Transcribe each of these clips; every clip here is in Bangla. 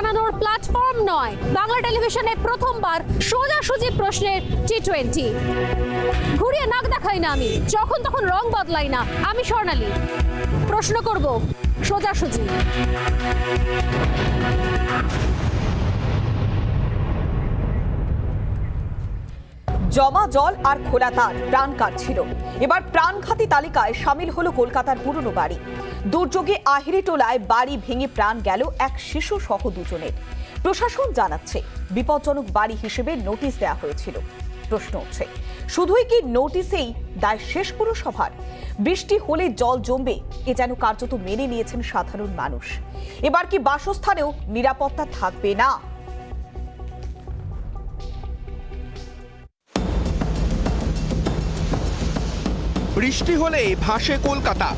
জানানোর প্ল্যাটফর্ম নয়, বাংলা টেলিভিশনে প্রথমবার সোজাসুজি প্রশ্নের T20। ঘুরিয়ে নাক দেখাই না আমি, যখন তখন রং বদলাই না আমি। স্বর্ণালী প্রশ্ন করব সোজাসুজি। জমা জল আর খোলা তার প্রাণ কাটছিল। এবার প্রাণঘাতী তালিকায় সামিল হলো কলকাতার পুরনো বাড়ি। দুর্যোগে আহিরিটোলায় বাড়ি ভেঙে প্রাণ গেল এক শিশু সহ দুজনের। প্রশাসন জানাচ্ছে বিপজ্জনক বাড়ি হিসেবে নোটিশ দেওয়া হয়েছিল। প্রশ্ন উঠছে, শুধুই কি নোটিশেই দায় শেষ পুরসভার? বৃষ্টি হলে জল জমবে, এ যেন কার্যত মেনে নিয়েছেন সাধারণ মানুষ। এবার কি বাসস্থানেও নিরাপত্তা থাকবে না? বৃষ্টি হলেই ভাসে কলকাতা।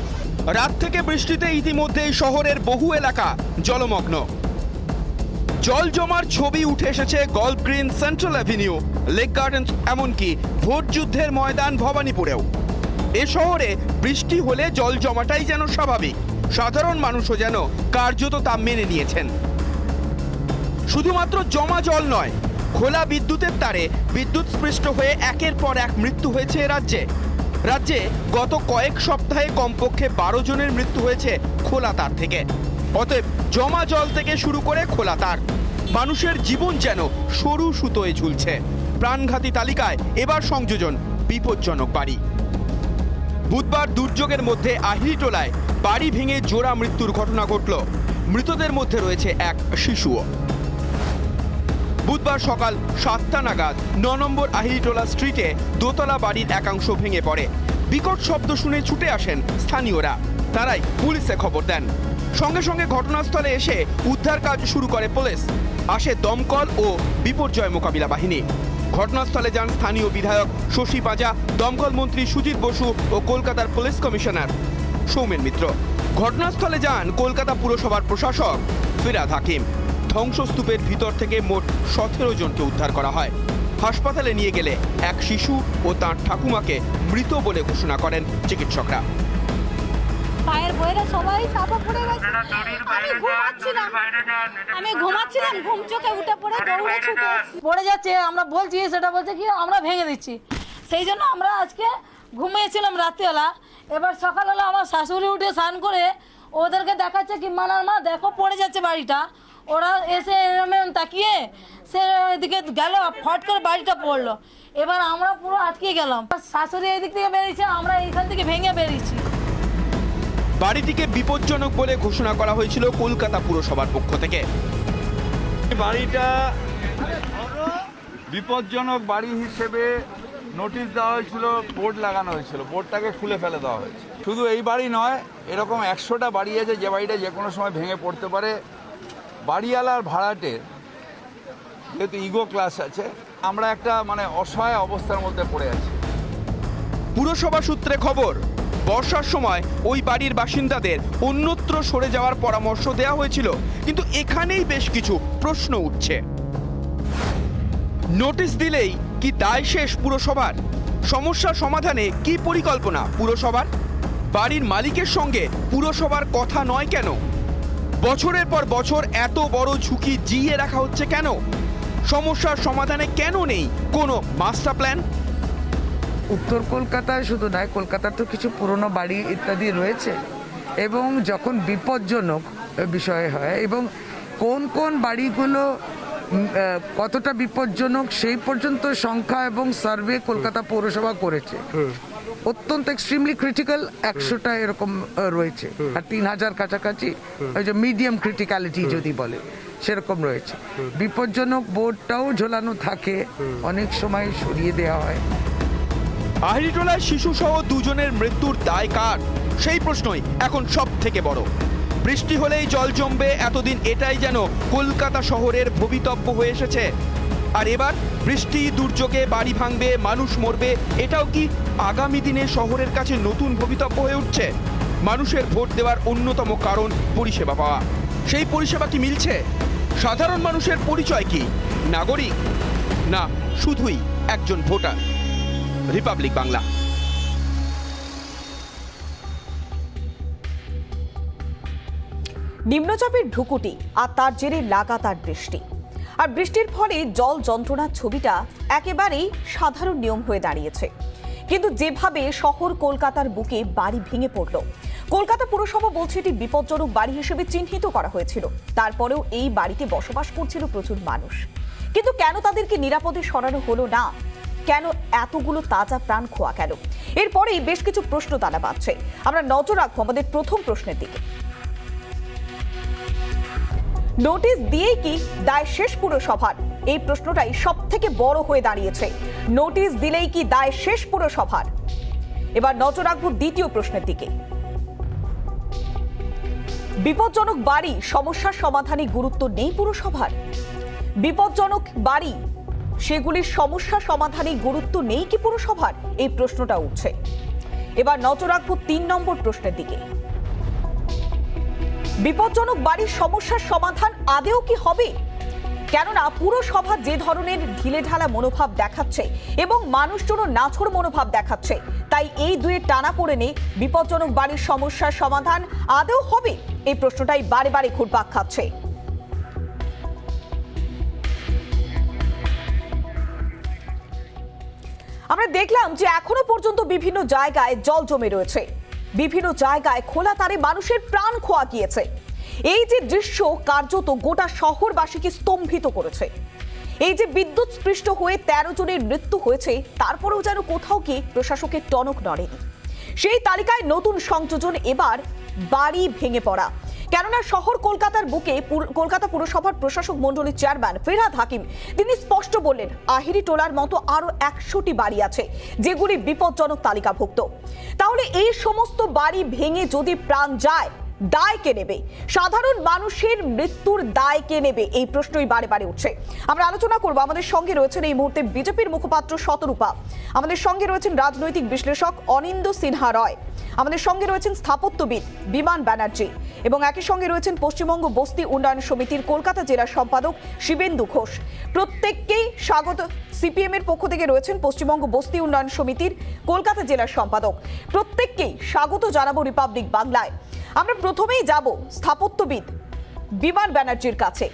রাত থেকে বৃষ্টিতে ইতিমধ্যেই শহরের বহু এলাকা জলমগ্ন। জল জমার ছবি উঠে এসেছে golf green, central avenue, lake gardens, এমনকি ভোট যুদ্ধের ময়দান ভবানীপুরেও। এ শহরে বৃষ্টি হলে জল জমাটাই যেন স্বাভাবিক। সাধারণ মানুষও যেন কার্যত তা মেনে নিয়েছেন। শুধুমাত্র জমা জল নয়, খোলা বিদ্যুতের তারে বিদ্যুৎ স্পৃষ্ট হয়ে একের পর এক মৃত্যু হয়েছে রাজ্যে গত কয়েক সপ্তাহে কমপক্ষে 12 জনের মৃত্যু হয়েছে খোলা তার থেকে। অতএব জমা জল থেকে শুরু করে খোলা তার, মানুষের জীবন যেন সরু সুতোয় ঝুলছে। প্রাণঘাতী তালিকায় এবার সংযোজন বিপজ্জনক বাড়ি। বুধবার দুর্যোগের মধ্যে আহিরিটোলায় বাড়ি ভেঙে জোড়া মৃত্যুর ঘটনা ঘটল। মৃতদের মধ্যে রয়েছে এক শিশুও। বুধবার সকাল 7টা নাগাদ 9 নম্বর আহিরিটোলা স্ট্রিটে দোতলা বাড়ির একাংশ ভেঙে পড়ে। বিকট শব্দ শুনে ছুটে আসেন স্থানীয়রা। তারাই পুলিশে খবর দেন। সঙ্গে সঙ্গে ঘটনাস্থলে এসে উদ্ধার কাজ শুরু করে পুলিশ। আসে দমকল ও বিপর্যয় মোকাবিলা বাহিনী। ঘটনাস্থলে যান স্থানীয় বিধায়ক শশী পাঁজা, দমকল মন্ত্রী সুজিত বসু ও কলকাতার পুলিশ কমিশনার সৌমেন মিত্র। ঘটনাস্থলে যান কলকাতা পুরসভার প্রশাসক ফিরাদ হাকিম। ধ্বংসস্তূপের ভিতর থেকে মোট 17 জনকে উদ্ধার করা হয়। হাসপাতালে নিয়ে গেলে এক শিশু ও তার ঠাকুমাকে মৃত বলে ঘোষণা করেন চিকিৎসকরা। পায়ের বইরা সবাই চাপা পড়ে গেছে। আমি ঘুমাচ্ছিলাম, ঘুম চোখে উঠে পড়ে দৌড়ে ছুটে পড়ে যাচ্ছে। আমরা বলছি, সেটা বলছে কি আমরা ভেঙে দিচ্ছি। সেই জন্য আমরা আজকে ঘুমিয়েছিলাম রাত্রিবেলা। এবার সকালবেলা আমার শাশুড়ি উঠে স্নান করে ওদেরকে দেখাচ্ছে কি মানার মা দেখো পড়ে যাচ্ছে বাড়িটা। ওরা এসে এরম তাকিয়ে সে এদিকে গেল, ফট করে বাড়িটা পড়লো। এবার আমরা পুরো আটকে গেলাম। শাশুড়ি এই দিক থেকে বেরিয়েছে, আমরা এইখান থেকে ভেঙে বেরিয়েছি। বাড়িটিকে বিপজ্জনক বলে ঘোষণা করা হয়েছিল কলকাতা পুরসভার পক্ষ থেকে। বাড়িটা বিপজ্জনক বাড়ি হিসেবে নোটিশ দেওয়া হয়েছিল, বোর্ড লাগানো হয়েছিল, বোর্ডটাকে খুলে ফেলে দেওয়া হয়েছে। শুধু এই বাড়ি নয়, এরকম 100টা বাড়ি আছে যে বাড়িটা যে কোনো সময় ভেঙে পড়তে পারে। বাড়িওয়ালার ভাড়াটের যেহেতু ইগো ক্লাস আছে, আমরা একটা অসহায় অবস্থার মধ্যে পড়ে আছি। পুরসভা সূত্রে খবর, বর্ষার সময় ওই বাড়ির বাসিন্দাদের অন্যত্র সরে যাওয়ার পরামর্শ দেওয়া হয়েছিল, কিন্তু এখানেই বেশ কিছু প্রশ্ন উঠছে। নোটিশ দিলেই কি দায় শেষ পুরসভার? সমস্যার সমাধানে কি পরিকল্পনা পুরসভার? বাড়ির মালিকের সঙ্গে পুরসভার কথা নয় কেন? বছরের পর বছর এত বড় ঝুঁকি জিইয়ে রাখা হচ্ছে কেন? সমস্যার সমাধানে কেন নেই কোনো মাস্টার প্ল্যান? উত্তর কলকাতায় শুধু নয়, কলকাতার তো কিছু পুরনো বাড়ি ইত্যাদি রয়েছে, এবং যখন বিপজ্জনক বিষয় হয় এবং কোন কোন বাড়িগুলো কতটা বিপজ্জনক সেই পর্যন্ত সংখ্যা এবং সার্ভে কলকাতা পৌরসভা করেছে। অত্যন্ত এক্সট্রিমলি ক্রিটিক্যাল 100টা এরকম রয়েছে, আর 3000 কাছাকাছি ওই যে মিডিয়াম ক্রিটিক্যালিটি যদি বলে সেরকম রয়েছে। বিপজ্জনক বোর্ডটাও ঝোলানো থাকে, অনেক সময় সরিয়ে দেওয়া হয়। আহিরিটোলায় শিশু সহ 2 জনের মৃত্যুর দায় কার? সেই প্রশ্নই এখন সব থেকে বড়। বৃষ্টি হলেই জল জমবে, এতদিন এটাই যেন কলকাতা শহরের ভবিতব্য হয়ে এসেছে। আর এবার বৃষ্টি দুর্যোগে বাড়ি ভাঙবে, মানুষ মরবে, এটাও কি আগামী দিনে শহরের কাছে নতুন ভবিতব্য হয়ে উঠছে? মানুষের ভোট দেওয়ার অন্যতম কারণ পরিষেবা পাওয়া। সেই পরিষেবা কি মিলছে? সাধারণ মানুষের পরিচয় কি? নাগরিক, না শুধুই একজন ভোটার? রিপাবলিক বাংলা। নিম্নচাপের ভ্রুকুটি আর তার জেরে লাগাতার বৃষ্টি, আর বৃষ্টির ফলে জল যন্ত্রণার ছবিটা একেবারেই সাধারণ নিয়ম হয়ে দাঁড়িয়েছে। কিন্তু যেভাবে শহর কলকাতার বুকে বাড়ি ভেঙে পড়ল, কলকাতা পুরসভা বলছে এটি বিপজ্জনক বাড়ি হিসেবে চিহ্নিত করা হয়েছিল। তারপরেও এই বাড়িতে বসবাস করছিল প্রচুর মানুষ, কিন্তু কেন তাদেরকে নিরাপদে সরানো হলো না? কেন এতগুলো তাজা প্রাণ খোয়া গেল? এরপরেই বেশ কিছু প্রশ্ন তালা বাঁধছে। আমরা নজর রাখবো আমাদের প্রথম প্রশ্নের দিকে। নোটিশ দিয়েই কি দায় শেষ পুরসভার? এই প্রশ্নটাই সব থেকে বড় হয়ে দাঁড়িয়েছে। নোটিশ দিলেই কি দায় শেষ পুরসভার? এবার নজর রাখবো দ্বিতীয় প্রশ্নের দিকে। বিপজ্জনক বাড়ি সমস্যার সমাধানে গুরুত্ব নেই পুরসভার? বিপজ্জনক বাড়ি সেগুলির সমস্যা সমাধানে গুরুত্ব নেই কি পুরসভার? এই প্রশ্নটা উঠছে। এবার নজর রাখবো 3 নম্বর প্রশ্নের দিকে। বিপজ্জনক বাড়ির সমস্যার সমাধান আদেও কি হবে? কেননা পুরসভা যে ধরনের ঢিলেঢালা মনোভাব দেখাচ্ছে এবং মানুষজনও নাছোড় মনোভাব দেখাচ্ছে, তাই এই দুয়ের টানাপোড়েনে বিপজ্জনক বাড়ির সমস্যার সমাধান আদেও হবে? এই প্রশ্নটাই বারে বারে ঘুরপাক খাচ্ছে। আমরা দেখলাম যে এখনো পর্যন্ত বিভিন্ন জায়গায় জল জমে রয়েছে, বিভিন্ন জায়গায় খোলা তারে মানুষের প্রাণ খোয়া গিয়েছে। এই যে দৃশ্য কার্যত গোটা শহরবাসীকে স্তম্ভিত করেছে। এই যে বিদ্যুৎ স্পৃষ্ট হয়ে 13 জনের মৃত্যু হয়েছে, তারপরেও যেন কোথাও কি প্রশাসকের টনক নড়েনি। সেই তালিকায় নতুন সংযোজন এবার বাড়ি ভেঙে পড়া। কেননা শহর কলকাতার বুকে কলকাতা পুরসভার প্রশাসক মণ্ডলীর চেয়ারম্যান ফিরহাদ হাকিম তিনি স্পষ্ট বললেন, আহিরি টোলার মতো আরো 100টি বাড়ি আছে যেগুলি বিপজ্জনক তালিকাভুক্ত। তাহলে এই সমস্ত বাড়ি ভেঙে যদি প্রাণ যায়, দায় কে নেবে? সাধারণ মানুষের মৃত্যুর দায় কে নেবে? এই প্রশ্নই বারে বারে উঠছে। আমরা আলোচনা করব। আমাদের সঙ্গে রয়েছেন এই মুহূর্তে বিজেপির মুখপাত্র শতরূপা, আমাদের সঙ্গে রয়েছেন রাজনৈতিক বিশ্লেষক অনিন্দ্য সিনহা রয়, আমাদের সঙ্গে রয়েছেন স্থাপত্যবিদ বিমান ব্যানার্জি, এবং একই সঙ্গে রয়েছেন পশ্চিমবঙ্গ বস্তি উন্নয়ন সমিতির কলকাতা জেলা সম্পাদক শিবেন্দু ঘোষ। প্রত্যেককেই স্বাগত। সিপিএম এর পক্ষ থেকে রয়েছেন পশ্চিমবঙ্গ বস্তি উন্নয়ন সমিতির কলকাতা জেলার সম্পাদক। প্রত্যেককেই স্বাগত জানাবো রিপাবলিক বাংলায়। আমরা প্রথমেই যাব স্থাপত্যবিদ বিমান ব্যানার্জির কাছে।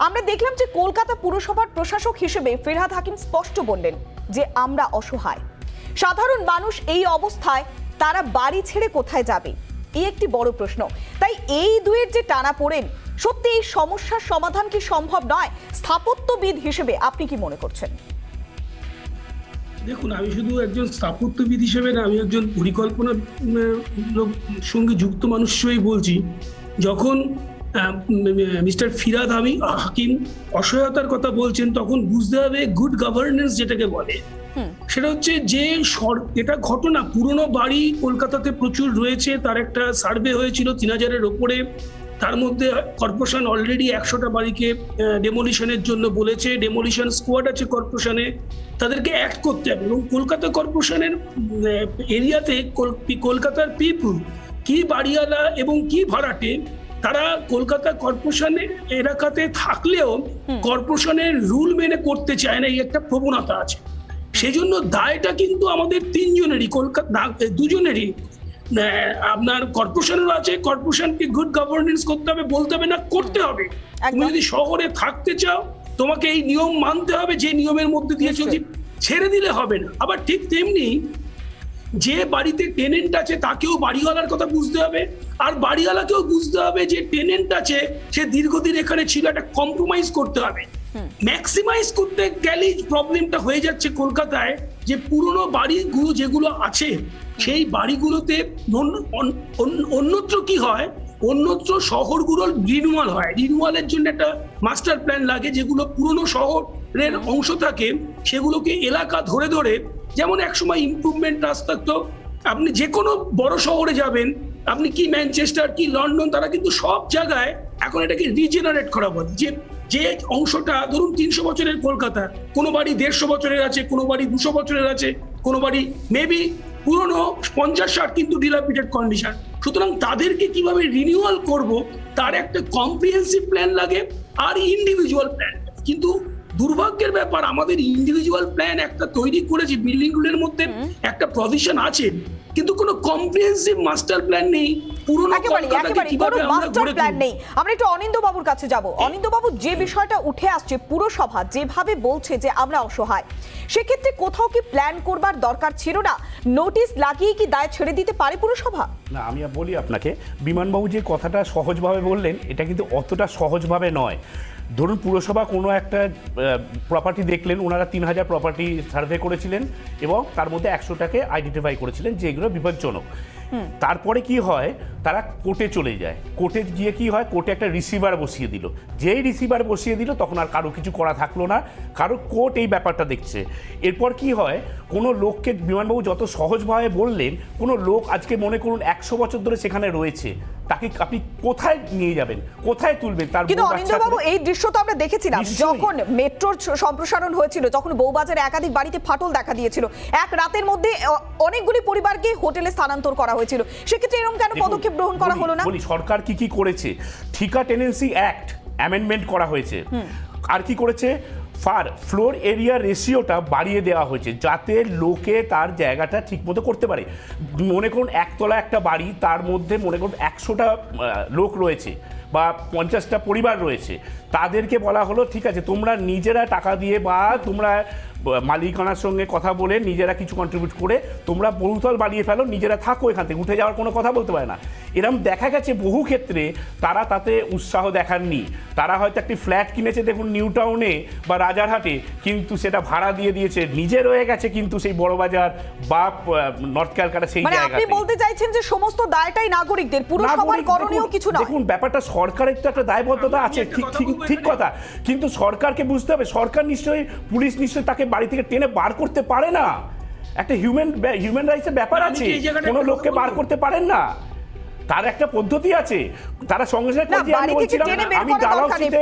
আমরা দেখলাম যে কলকাতা পুরসভার প্রশাসক হিসেবে ফিরহাদ হাকিম স্পষ্ট বললেন যে আমরা অসহায়, সাধারণ মানুষ এই অবস্থায় তারা বাড়ি ছেড়ে কোথায় যাবে? এই একটি বড় প্রশ্ন। তাই এই দুয়ের যে টানাপোড়েন, সত্যি এই সমস্যার সমাধান কি সম্ভব নয়? স্থাপত্যবিদ হিসেবে আপনি কি মনে করছেন? দেখুন, আমি শুধু একজন স্থাপত্যবিদ হিসেবে না, আমি একজন পরিকল্পনা সঙ্গে যুক্ত মানুষ হিসেবেই বলছি। যখন মিস্টার ফিরহাদ হাকিম অসহায়তার কথা বলছেন, তখন বুঝতে হবে গুড গভর্নেন্স যেটাকে বলে, সেটা হচ্ছে যে এটা ঘটনা পুরনো বাড়ি কলকাতাতে প্রচুর রয়েছে। তার একটা সার্ভে হয়েছিল 3000-এর ওপরে, তার মধ্যে কর্পোরেশন অলরেডি 100টা বাড়িকে ডেমোলিশনের জন্য বলেছে। ডেমোলিশন স্কোয়াড আছে কর্পোরেশনে, তাদেরকে অ্যাক্ট করতে হবে। এবং কলকাতা কর্পোরেশনের এরিয়াতে কলকাতার পিপল কি বাড়িওয়ালা এবং কি ভাড়াটে, তারা কলকাতা কর্পোরেশনের এলাকাতে থাকলেও কর্পোরেশনের রুল মেনে করতে চায় না, এই একটা প্রবণতা আছে। সেজন্য দায়টা কিন্তু আমাদের তিনজনেরই, দুজনেরই। আপনার কর্পোরেশনেরও আছে, কর্পোরেশনকে গুড গভর্নেন্স করতে হবে, বলতে হবে না, করতে হবে। তুমি যদি শহরে থাকতে চাও, তোমাকে এই নিয়ম মানতে হবে, যে নিয়মের মধ্যে দিয়ে চলছি, ছেড়ে দিলে হবে না। আবার ঠিক তেমনি যে বাড়িতে টেনেন্ট আছে তাকেও বাড়িওয়ালার কথা বুঝতে হবে, আর বাড়িওয়ালাকেও বুঝতে হবে যে টেনেন্ট আছে সে দীর্ঘদিন এখানে ছিল, একটা কম্প্রোমাইজ করতে হবে। ম্যাক্সিমাইজ করতে গেলেই প্রবলেমটা হয়ে যাচ্ছে কলকাতায়, যে পুরনো বাড়িগুলো যেগুলো আছে সেই বাড়িগুলোতে অন্যত্র কি হয়, অন্যত্র শহরগুলোর রিনিউয়াল হয়। রিনিউয়ালের জন্য একটা মাস্টার প্ল্যান লাগে, যেগুলো পুরনো শহরের অংশ থাকে সেগুলোকে এলাকা ধরে ধরে, যেমন একসময় ইমপ্রুভমেন্ট রাস্তা তো, আপনি যে কোনো বড় শহরে যাবেন, আপনি কি ম্যানচেস্টার কি লন্ডন, তারা কিন্তু সব জায়গায় এখন এটাকে রিজেনারেট করা বলে। যে অংশটা ধরুন 300 বছরের কলকাতা, কোনো বাড়ি 150 বছরের আছে, কোনো বাড়ি 200 বছরের আছে, কোনো বাড়ি মেবি পুরনো 50-60 কিন্তু ডিলাপিটেড কন্ডিশন। সুতরাং তাদেরকে কিভাবে রিনিউয়াল করব, তার একটা কম্প্রিহেন্সিভ প্ল্যান লাগে আর ইন্ডিভিজুয়াল প্ল্যান। কিন্তু দুর্ভাগ্যের ব্যাপার আমাদের ইন্ডিভিজুয়াল প্ল্যান একটা তৈরি করেছি, বিল্ডিং গুলোর মধ্যে একটা প্রভিশন আছে, কিন্তু কোনো কম্প্রিহেন্সিভ মাস্টার প্ল্যান নেই। পুরনো কলকাতাকে কিভাবে আমরা গড়ে তুলব? নেই। আমরা একটু অনিন্দ্য বাবুর কাছে যাব। অনিন্দ্য বাবু, যে বিষয়টা উঠে আসছে, পুরসভা যেভাবে বলছে যে আমরা অসহায়, সেক্ষেত্রে কোথাও কি প্ল্যান করবার দরকার ছিল না? নোটিশ লাগিয়ে কি দায় ছেড়ে দিতে পারে পুরসভা? না, আমি বলি আপনাকে, বিমানবাবু যে কথাটা সহজভাবে বললেন, এটা কিন্তু অতটা সহজভাবে নয়। ধরুন পুরসভা কোনো একটা প্রপার্টি দেখলেন, ওনারা 3000 প্রপার্টি সার্ভে করেছিলেন এবং তার মধ্যে 100টাকে আইডেন্টিফাই করেছিলেন যে এগুলো বিপজ্জনক। তারপরে কি হয়, তারা কোর্টে চলে যায়। কোর্টে গিয়ে কি হয়, কোর্টে একটা রিসিভার বসিয়ে দিল। যেই রিসিভার বসিয়ে দিল তখন আর কারো কিছু করা থাকলো না, কারো কোর্ট এই ব্যাপারটা দেখছে। এরপর কি হয়, কোনো লোককে, বিমানবাবু যত সহজভাবে বললেন, কোনো লোক আজকে মনে করুন 100 বছর ধরে সেখানে রয়েছে, তাকে আপনি কোথায় নিয়ে যাবেন, কোথায় তুলবেন? তার কিন্তু অনিন্দ্যবাবু, এই দৃশ্য তো আমরা দেখেছিলাম যখন মেট্রোর সম্প্রসারণ হয়েছিল, যখন বউবাজারে একাধিক বাড়িতে ফাটল দেখা দিয়েছিল, এক রাতের মধ্যে অনেকগুলি পরিবারকে হোটেলে স্থানান্তর করা হয়েছিল। সেক্ষেত্রে এরকম কেন পদক্ষেপ গ্রহণ করা হলো না? বলি, সরকার কি করেছে, ঠিকা টেনেন্সি অ্যাক্ট অ্যামেন্ডমেন্ট করা হয়েছে। আর কি করেছে, ফ্লোর এরিয়া রেশিওটা বাড়িয়ে দেওয়া হয়েছে যাতে লোকে তার জায়গাটা ঠিকমতো করতে পারে। মনে করুন একতলা একটা বাড়ি, তার মধ্যে মনে করুন 100টা লোক রয়েছে বা 50টা পরিবার রয়েছে, তাদেরকে বলা হলো ঠিক আছে তোমরা নিজেরা টাকা দিয়ে বা তোমরা মালিকানার সঙ্গে কথা বলে নিজেরা কিছু কন্ট্রিবিউট করে তোমরা বহুতল বাড়িয়ে ফেলো, নিজেরা থাকো, এখান থেকে উঠে যাওয়ার কোনো কথা বলতে পারে না। এরকম দেখা গেছে বহু ক্ষেত্রে তারা তাতে উৎসাহ দেখাননি। তারা হয়তো একটি ফ্ল্যাট কিনেছে দেখুন নিউ টাউনে বা রাজারহাটে, কিন্তু সেটা ভাড়া দিয়ে দিয়েছে, নিজে রয়ে গেছে কিন্তু সেই বড়বাজার বা নর্থ ক্যালকাটা সেই মানে জায়গায়। আপনি বলতে চাইছেন যে সমস্ত দায়টাই নাগরিকদের, পুরসভার করণীয় কিছু না? দেখুন ব্যাপারটা সরকারের তো একটা দায়বদ্ধতা আছে, ঠিক কথা, কিন্তু সরকারকে বুঝতে হবে, সরকার নিশ্চয়ই, পুলিশ নিশ্চয়ই তাকে বাড়ি থেকে টেনে বার করতে পারে না। একটা হিউম্যান রাইটসের ব্যাপার আছে, কোনো লোককে বার করতে পারেন না, তার একটা পদ্ধতি আছে। তারা সঙ্গে সঙ্গে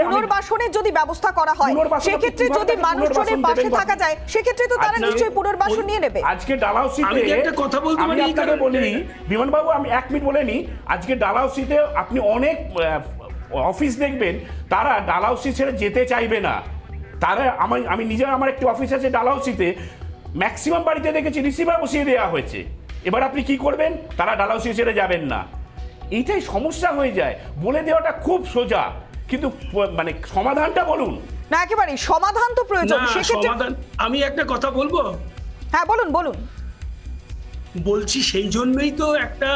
পুনর্বাসনের যদি ব্যবস্থা করা হয়, সেক্ষেত্রে যদি মানুষজনের পাশে থাকা যায়, সেক্ষেত্রে তো তারা নিশ্চয়ই পুনর্বাসন নিয়ে নেবে। আজকে ডালহাউসিতে আমি আপনাকে বলি, বিমানবাবু আমি 1 মিনিট বলে নিই, আজকে ডালহাউসিতে আপনি অনেক অফিস দেখবেন তারা ডালহাউসি ছেড়ে যেতে চাইবে না। তারা আমি নিজের, আমার একটি অফিস আছে ডালহাউসিতে, ম্যাক্সিমাম বাড়িতে দেখেছি রিসিভার বসিয়ে দেওয়া হয়েছে। এবার আপনি কি করবেন, তারা ডালহাউসি ছেড়ে যাবেন না। এইটাই সমস্যা হয়ে যায়। বলে দেওয়াটা খুব সোজা, কিন্তু মানে সমাধানটা বলুন না। একেবারে সমাধান তো প্রয়োজন। সেক্ষেত্রে আমি একটা কথা বলবো। হ্যাঁ বলুন। বলছি সেই জন্যই তো একটা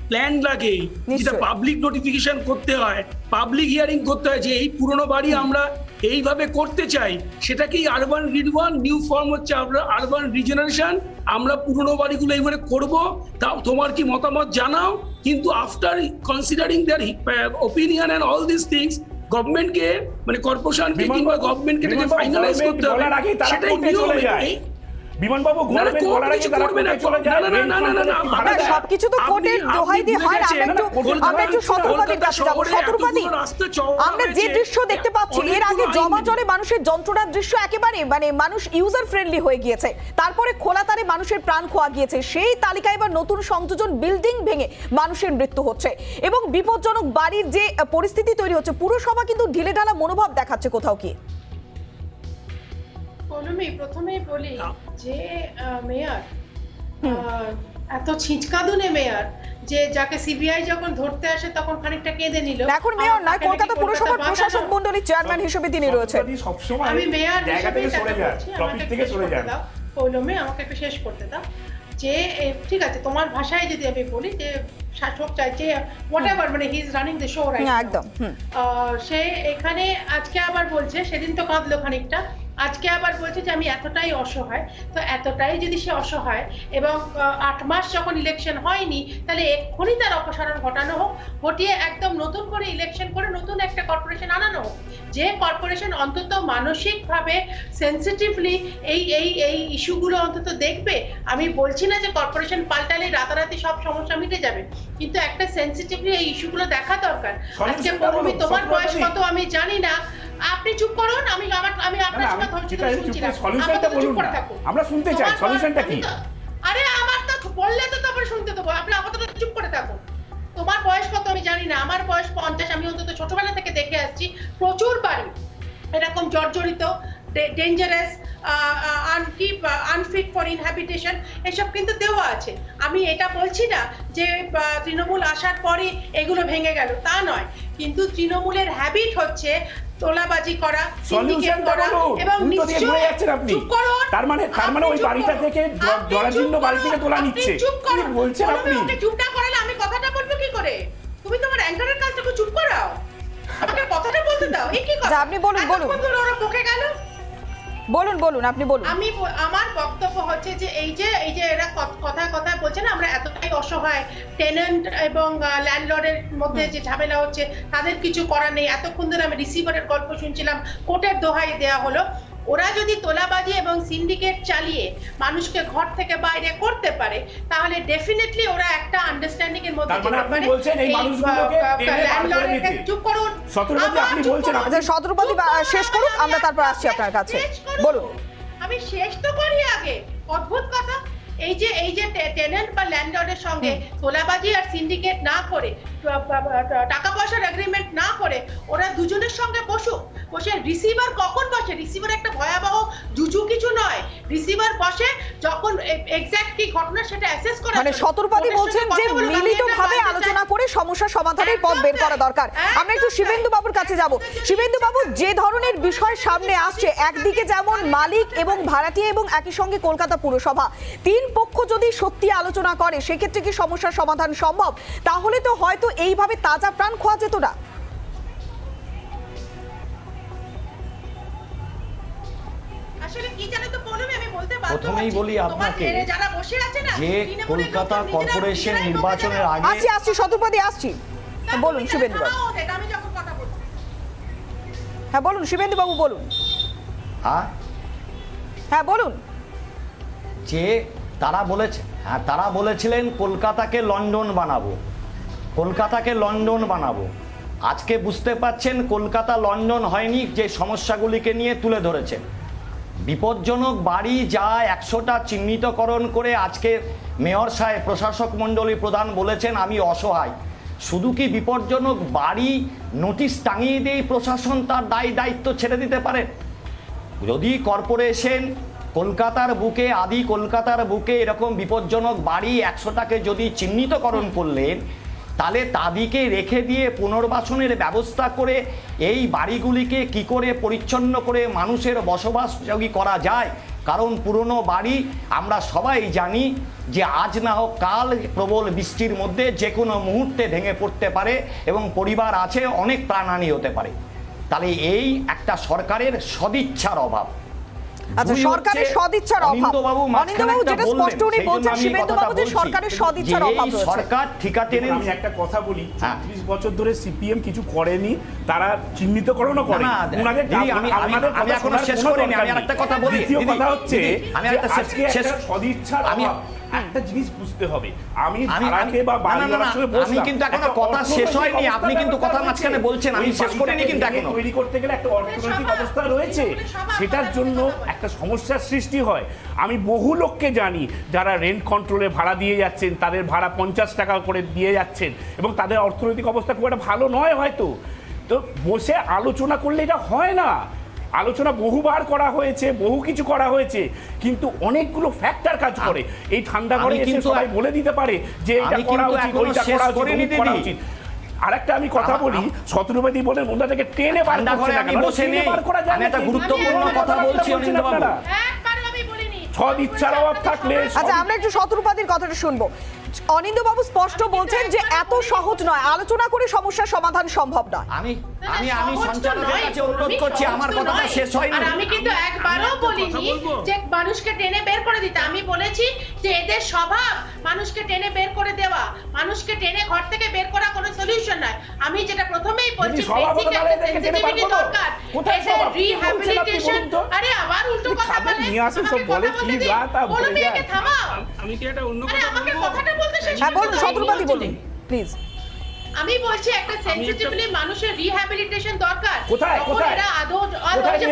প্ল্যান লাগে, যেটা পাবলিক নোটিফিকেশন করতে হয়, পাবলিক হিয়ারিং করতে হয় যে এই পুরনো বাড়ি আমরা এইভাবে করতে চাই। সেটাকেই আরবান রিনিউয়াল, নিউ ফর্ম হচ্ছে আমরা আরবান রিজেনারেশন। আমরা পুরনো বাড়িগুলো এইভাবে করব, তাও তোমার কি মতামত জানাও। কিন্তু after considering their opinion and all this things, গভর্নমেন্টকে মানে কর্পোরেশনকে কিংবা গভর্নমেন্টকে এটাকে ফাইনালাইজ করতে হবে। সেটাই নিয়ম। বিমানবাবু বলার আগে তারা কোর্টে চলে যায়। না, সবকিছু তো কোর্টের দোহাই দিয়ে হয় না। আমরা একটু শতরূপাদির কাছে যাবো। শতরূপাদি, আমরা যে দৃশ্য দেখতে পাচ্ছি, এর আগে জমা জলে মানুষের যন্ত্রণার দৃশ্য একেবারে মানে মানুষ ইউজার ফ্রেন্ডলি হয়ে গিয়েছে, তারপরে খোলা তারে মানুষের প্রাণ খোয়া গিয়েছে, সেই তালিকায় এবার নতুন সংযোজন, বিল্ডিং ভেঙে মানুষের মৃত্যু হচ্ছে এবং বিপজ্জনক বাড়ির যে পরিস্থিতি তৈরি হচ্ছে, পুরসভা কিন্তু ঢিলেঢালা মনোভাব দেখাচ্ছে কোথাও কি? প্রথমেই বলি যে মেয়র এত ছিচকাদুনে মেয়র, যে যাকে সিবিআই যখন ধরতে আসে তখন খানিকটা কেঁদে নিল। এখন মেয়র নয়, কলকাতা পুরসভার প্রশাসক মণ্ডলীর চেয়ারম্যান হিসেবে তিনি রয়েছেন। আমি মেয়র হিসেবে টপিক থেকে সরে যান। পৌলমে আমাকে একটু শেষ করতে দাও। যে ঠিক আছে, তোমার ভাষায় যদি আমি বলি যে শাসক চাইছে হোয়াটএভার, মানে he is running the show right একদম। সে এখানে আজকে আবার বলছে, সেদিন তো কাঁদলো খানিকটা, আজকে আবার বলছে যে আমি এতটাই অসহায়। তো এতটাই যদি সে অসহায় এবং 8 মাস যখন ইলেকশন হয়নি, তাহলে এক্ষুনি তার অপসারণ ঘটানো হোক, ঘটিয়ে একদম নতুন করে ইলেকশন করে নতুন একটা কর্পোরেশন আনানো হোক, যে কর্পোরেশন অন্তত মানসিকভাবে সেন্সিটিভলি এই ইস্যুগুলো অন্তত দেখবে। আমি বলছি না যে কর্পোরেশন পাল্টালে রাতারাতি সব সমস্যা মিটে যাবে, কিন্তু একটা সেন্সিটিভলি এই ইস্যুগুলো দেখা দরকার। আজকে পৌলমী, তোমার বয়স কত আমি জানি না, আপনি চুপ করুন। আমি আপনার সঙ্গে ধৈর্য ধরে শুনছি না, চুপ করে থাকুন। আমরা শুনতে চাই সলিউশনটা কি। আরে আমার তো বললে তো তারপরে শুনতে দেবো, আপনি আপাতত চুপ করে থাকুন। তোমার বয়স কত আমি জানি না, আমার বয়স 50। আমি অন্তত ছোটবেলা থেকে দেখে আসছি প্রচুর বাড়ি এরকম জর্জরিত, ডেঞ্জারাস, আনফিট ফর ইনহ্যাবিটেশন, এসব কিন্তু দেওয়া আছে। আমি এটা বলছি না যে তৃণমূল আসার পরে এগুলো ভেঙে গেল, তা নয়, কিন্তু তৃণমূলের হ্যাবিট হচ্ছে তোলাবাজি করা, সিন্ডিকেট করা, এবং তার মানে ওই বাড়িটা থেকে জরাজীর্ণ বাড়ি থেকে তোলা নিচ্ছে। কি বলছেন আপনি? চুপ না করালে আমি কথাটা বলবো কি করে? তুমি তোমার অ্যাঙ্কারের কাজটাকে চুপ করাও, আমাকে কথাটা বলতে দাও। এই কি কথা? আপনি বলুন, বলুন। ওরা বকে গেল। বলুন, আপনি বলুন। আমার বক্তব্য হচ্ছে যে এই যে এরা কথা বলছে না, আমরা এতটাই অসহায়, টেনেন্ট এবং ল্যান্ডলর্ডের মধ্যে যে ঝামেলা হচ্ছে, তাদের কিছু করার নেই। এতক্ষণ ধরে আমি রিসিভারের গল্প শুনছিলাম, কোর্টের দোহাই দেয়া হলো। ওরা যদি তোলাবাজি এবং সিন্ডিকেট চালিয়ে মানুষকে ঘর থেকে বাইরে করতে পারে, তাহলে ডেফিনেটলি ওরা একটা আন্ডারস্ট্যান্ডিং এর মধ্যে যেতে পারে। চুপ করুন, আপনি বলছেন আচ্ছা শতরূপতি শেষ করুন, আমরা তারপর আসছি আপনার কাছে। বলুন। আমি শেষ তো করি আগে। অদ্ভুত কথা, এই যে টেনেন্ট বা ল্যান্ডলর্ডের সঙ্গে তোলাবাজি আর সিন্ডিকেট না করে, টাকা পয়সার এগ্রিমেন্ট না করে, ওরা দুজনের সঙ্গে বসে রিসিভার কখন বসে? রিসিভার একটা ভয়াবহ জুজু কিছু নয়। রিসিভার বসে যখন এক্স্যাক্ট কি ঘটনা সেটা অ্যাসেস করে। মানে শতরূপতি বলছেন যে মিলিতভাবে আলোচনা করে সমস্যা সমাধানের পথ বের করা দরকার। আমরা একটু শিবেন্দু বাবুর কাছে যাব। শিবেন্দু বাবু, যে ধরনের বিষয় সামনে আসছে, একদিকে যেমন মালিক এবং ভাড়াটিয়া এবং একই সঙ্গে কলকাতা পুরসভা, তিন পক্ষ যদি সত্যি আলোচনা করে, সেক্ষেত্রে কি সমস্যার সমাধান সম্ভব? তাহলে তো হয়তো এইভাবে তাজা প্রাণ খোয়া যেত না। আসলে কি জানো তো বলুন, আমি বলতে বাধ্য হচ্ছি। প্রথমেই বলি আপনাকে যারা বসে আছে না, যে কলকাতা কর্পোরেশন নির্বাচনের আগে আসছি শতরূপতি আসছি। বলুন শিবেন্দু বাবু। আমি যখন কথা বলছি, হ্যাঁ বলুন শিবেন্দু বাবু, বলুন। হ্যাঁ বলুন। যে তারা বলেছিলেন কলকাতাকে লন্ডন বানাবো। আজকে বুঝতে পাচ্ছেন কলকাতা লন্ডন হয়নি, যে সমস্যাগুলিকে নিয়ে তুলে ধরেছেন। বিপজ্জনক বাড়ি যা 100টা চিহ্নিতকরণ করে আজকে মেয়র সাহেব, প্রশাসক মণ্ডলী প্রধান বলেছেন আমি অসহায়। শুধু কি বিপজ্জনক বাড়ি নোটিশ টাঙিয়ে দিয়ে প্রশাসন তার দায়িত্ব ছেড়ে দিতে পারে? যদি কর্পোরেশন কলকাতার বুকে এরকম বিপজ্জনক বাড়ি 100টাকে যদি চিহ্নিতকরণ করলেন, তাহলে তাদেরকে রেখে দিয়ে পুনর্বাসনের ব্যবস্থা করে এই বাড়িগুলিকে কি করে পরিচ্ছন্ন করে মানুষের বসবাসযোগ্য করা যায়। কারণ পুরনো বাড়ি আমরা সবাই জানি যে আজ না হোক কাল প্রবল বৃষ্টির মধ্যে যে কোনো মুহূর্তে ভেঙে পড়তে পারে এবং পরিবার আছে, অনেক প্রাণহানি হতে পারে। তাহলে এই একটা সরকারের সদিচ্ছার অভাব। আচ্ছা, সরকারের সদিচ্ছার অভাব। অনিন্দ্যবাবু যেটা স্পষ্ট উনি বলছেন, শিবেন্দুবাবু, যে সরকারের সদিচ্ছার অভাব রয়েছে। সরকার ঠিকা টেনে। আমি একটা কথা বলি, 30 বছর ধরে সিপিএম কিছু করেনি, তারা চিহ্নিতকরণও করে। আমি এখনো শেষ করিনি, আমি আরেকটা কথা বলি। দ্বিতীয় কথা হচ্ছে আমি একটা সদিচ্ছার অভাব। একটা জিনিস বুঝতে হবে, আমি কিন্তু এখনো কথা শেষ হয়নি, আপনি কিন্তু কথা মাঝখানে বলছেন, আমি শেষ করিনি কিন্তু এখনো। তৈরি করতে গেলে একটা অর্থনৈতিক অবস্থা রয়েছে, সেটার জন্য একটা সমস্যার সৃষ্টি হয়। আমি বহু লোককে জানি যারা রেন্ট কন্ট্রোলে ভাড়া দিয়ে যাচ্ছেন, তাদের ভাড়া 50 টাকা করে দিয়ে যাচ্ছেন এবং তাদের অর্থনৈতিক অবস্থা খুব একটা ভালো নয় হয়তো। তো বসে আলোচনা করলে এটা হয় না। আলোচনা বহুবার করা হয়েছে, বহু কিছু করা হয়েছে, কিন্তু অনেকগুলো ফ্যাক্টর কাজ করে। এই ঠান্ডা ঘরে এসে সবাই বলে দিতে পারে যে এটা করা উচিত, ওইটা করা উচিত। আরেকটা আমি কথা বলি, শতরূপতি বলেন ওটা থেকে টেনে বার করছে না, আমি বসে নেই। আমি একটা গুরুত্বপূর্ণ কথা বলছি অনিন্দ্যবাবু। সদিচ্ছার অভাব থাকলে। আচ্ছা, আমরা একটু শতরূপতির কথাটা শুনবো। অনিন্দ্যবাবু স্পষ্ট বলছেন যে এত সহজ নয়, আলোচনা করে সমস্যার সমাধান সম্ভব নয়। আমি সঞ্চালকের কাছে অনুরোধ করছি, আমার কথাটা শেষ হয়নি। আর আমি কিন্তু একবারও বলিনি যে মানুষকে টেনে বের করে দিতে। আমি বলেছি যে এদের স্বভাব মানুষকে টেনে বের করে দেওয়া, মানুষকে টেনে ঘর থেকে বের করা কোনো সলিউশন নয়। আমি যেটা প্রথমেই বলছি, বেসিক একটা সেনসিটিভিটি দরকার, এদের রিহ্যাবিলিটেশন। আরে আবার উল্টো কথা বলে কি রাতা বলে যায়। আমি কি এটা অন্য কথা বলবো? আমাকে কথাটা বলতে শেষ করতে। হ্যাঁ বলুন শতরূপতি, বলুন প্লিজ। আমি বলছি একটা সেনসিটিভলি মানুষের রিহ্যাবিলিটেশন দরকার। কোথায় এরা আদৌ যে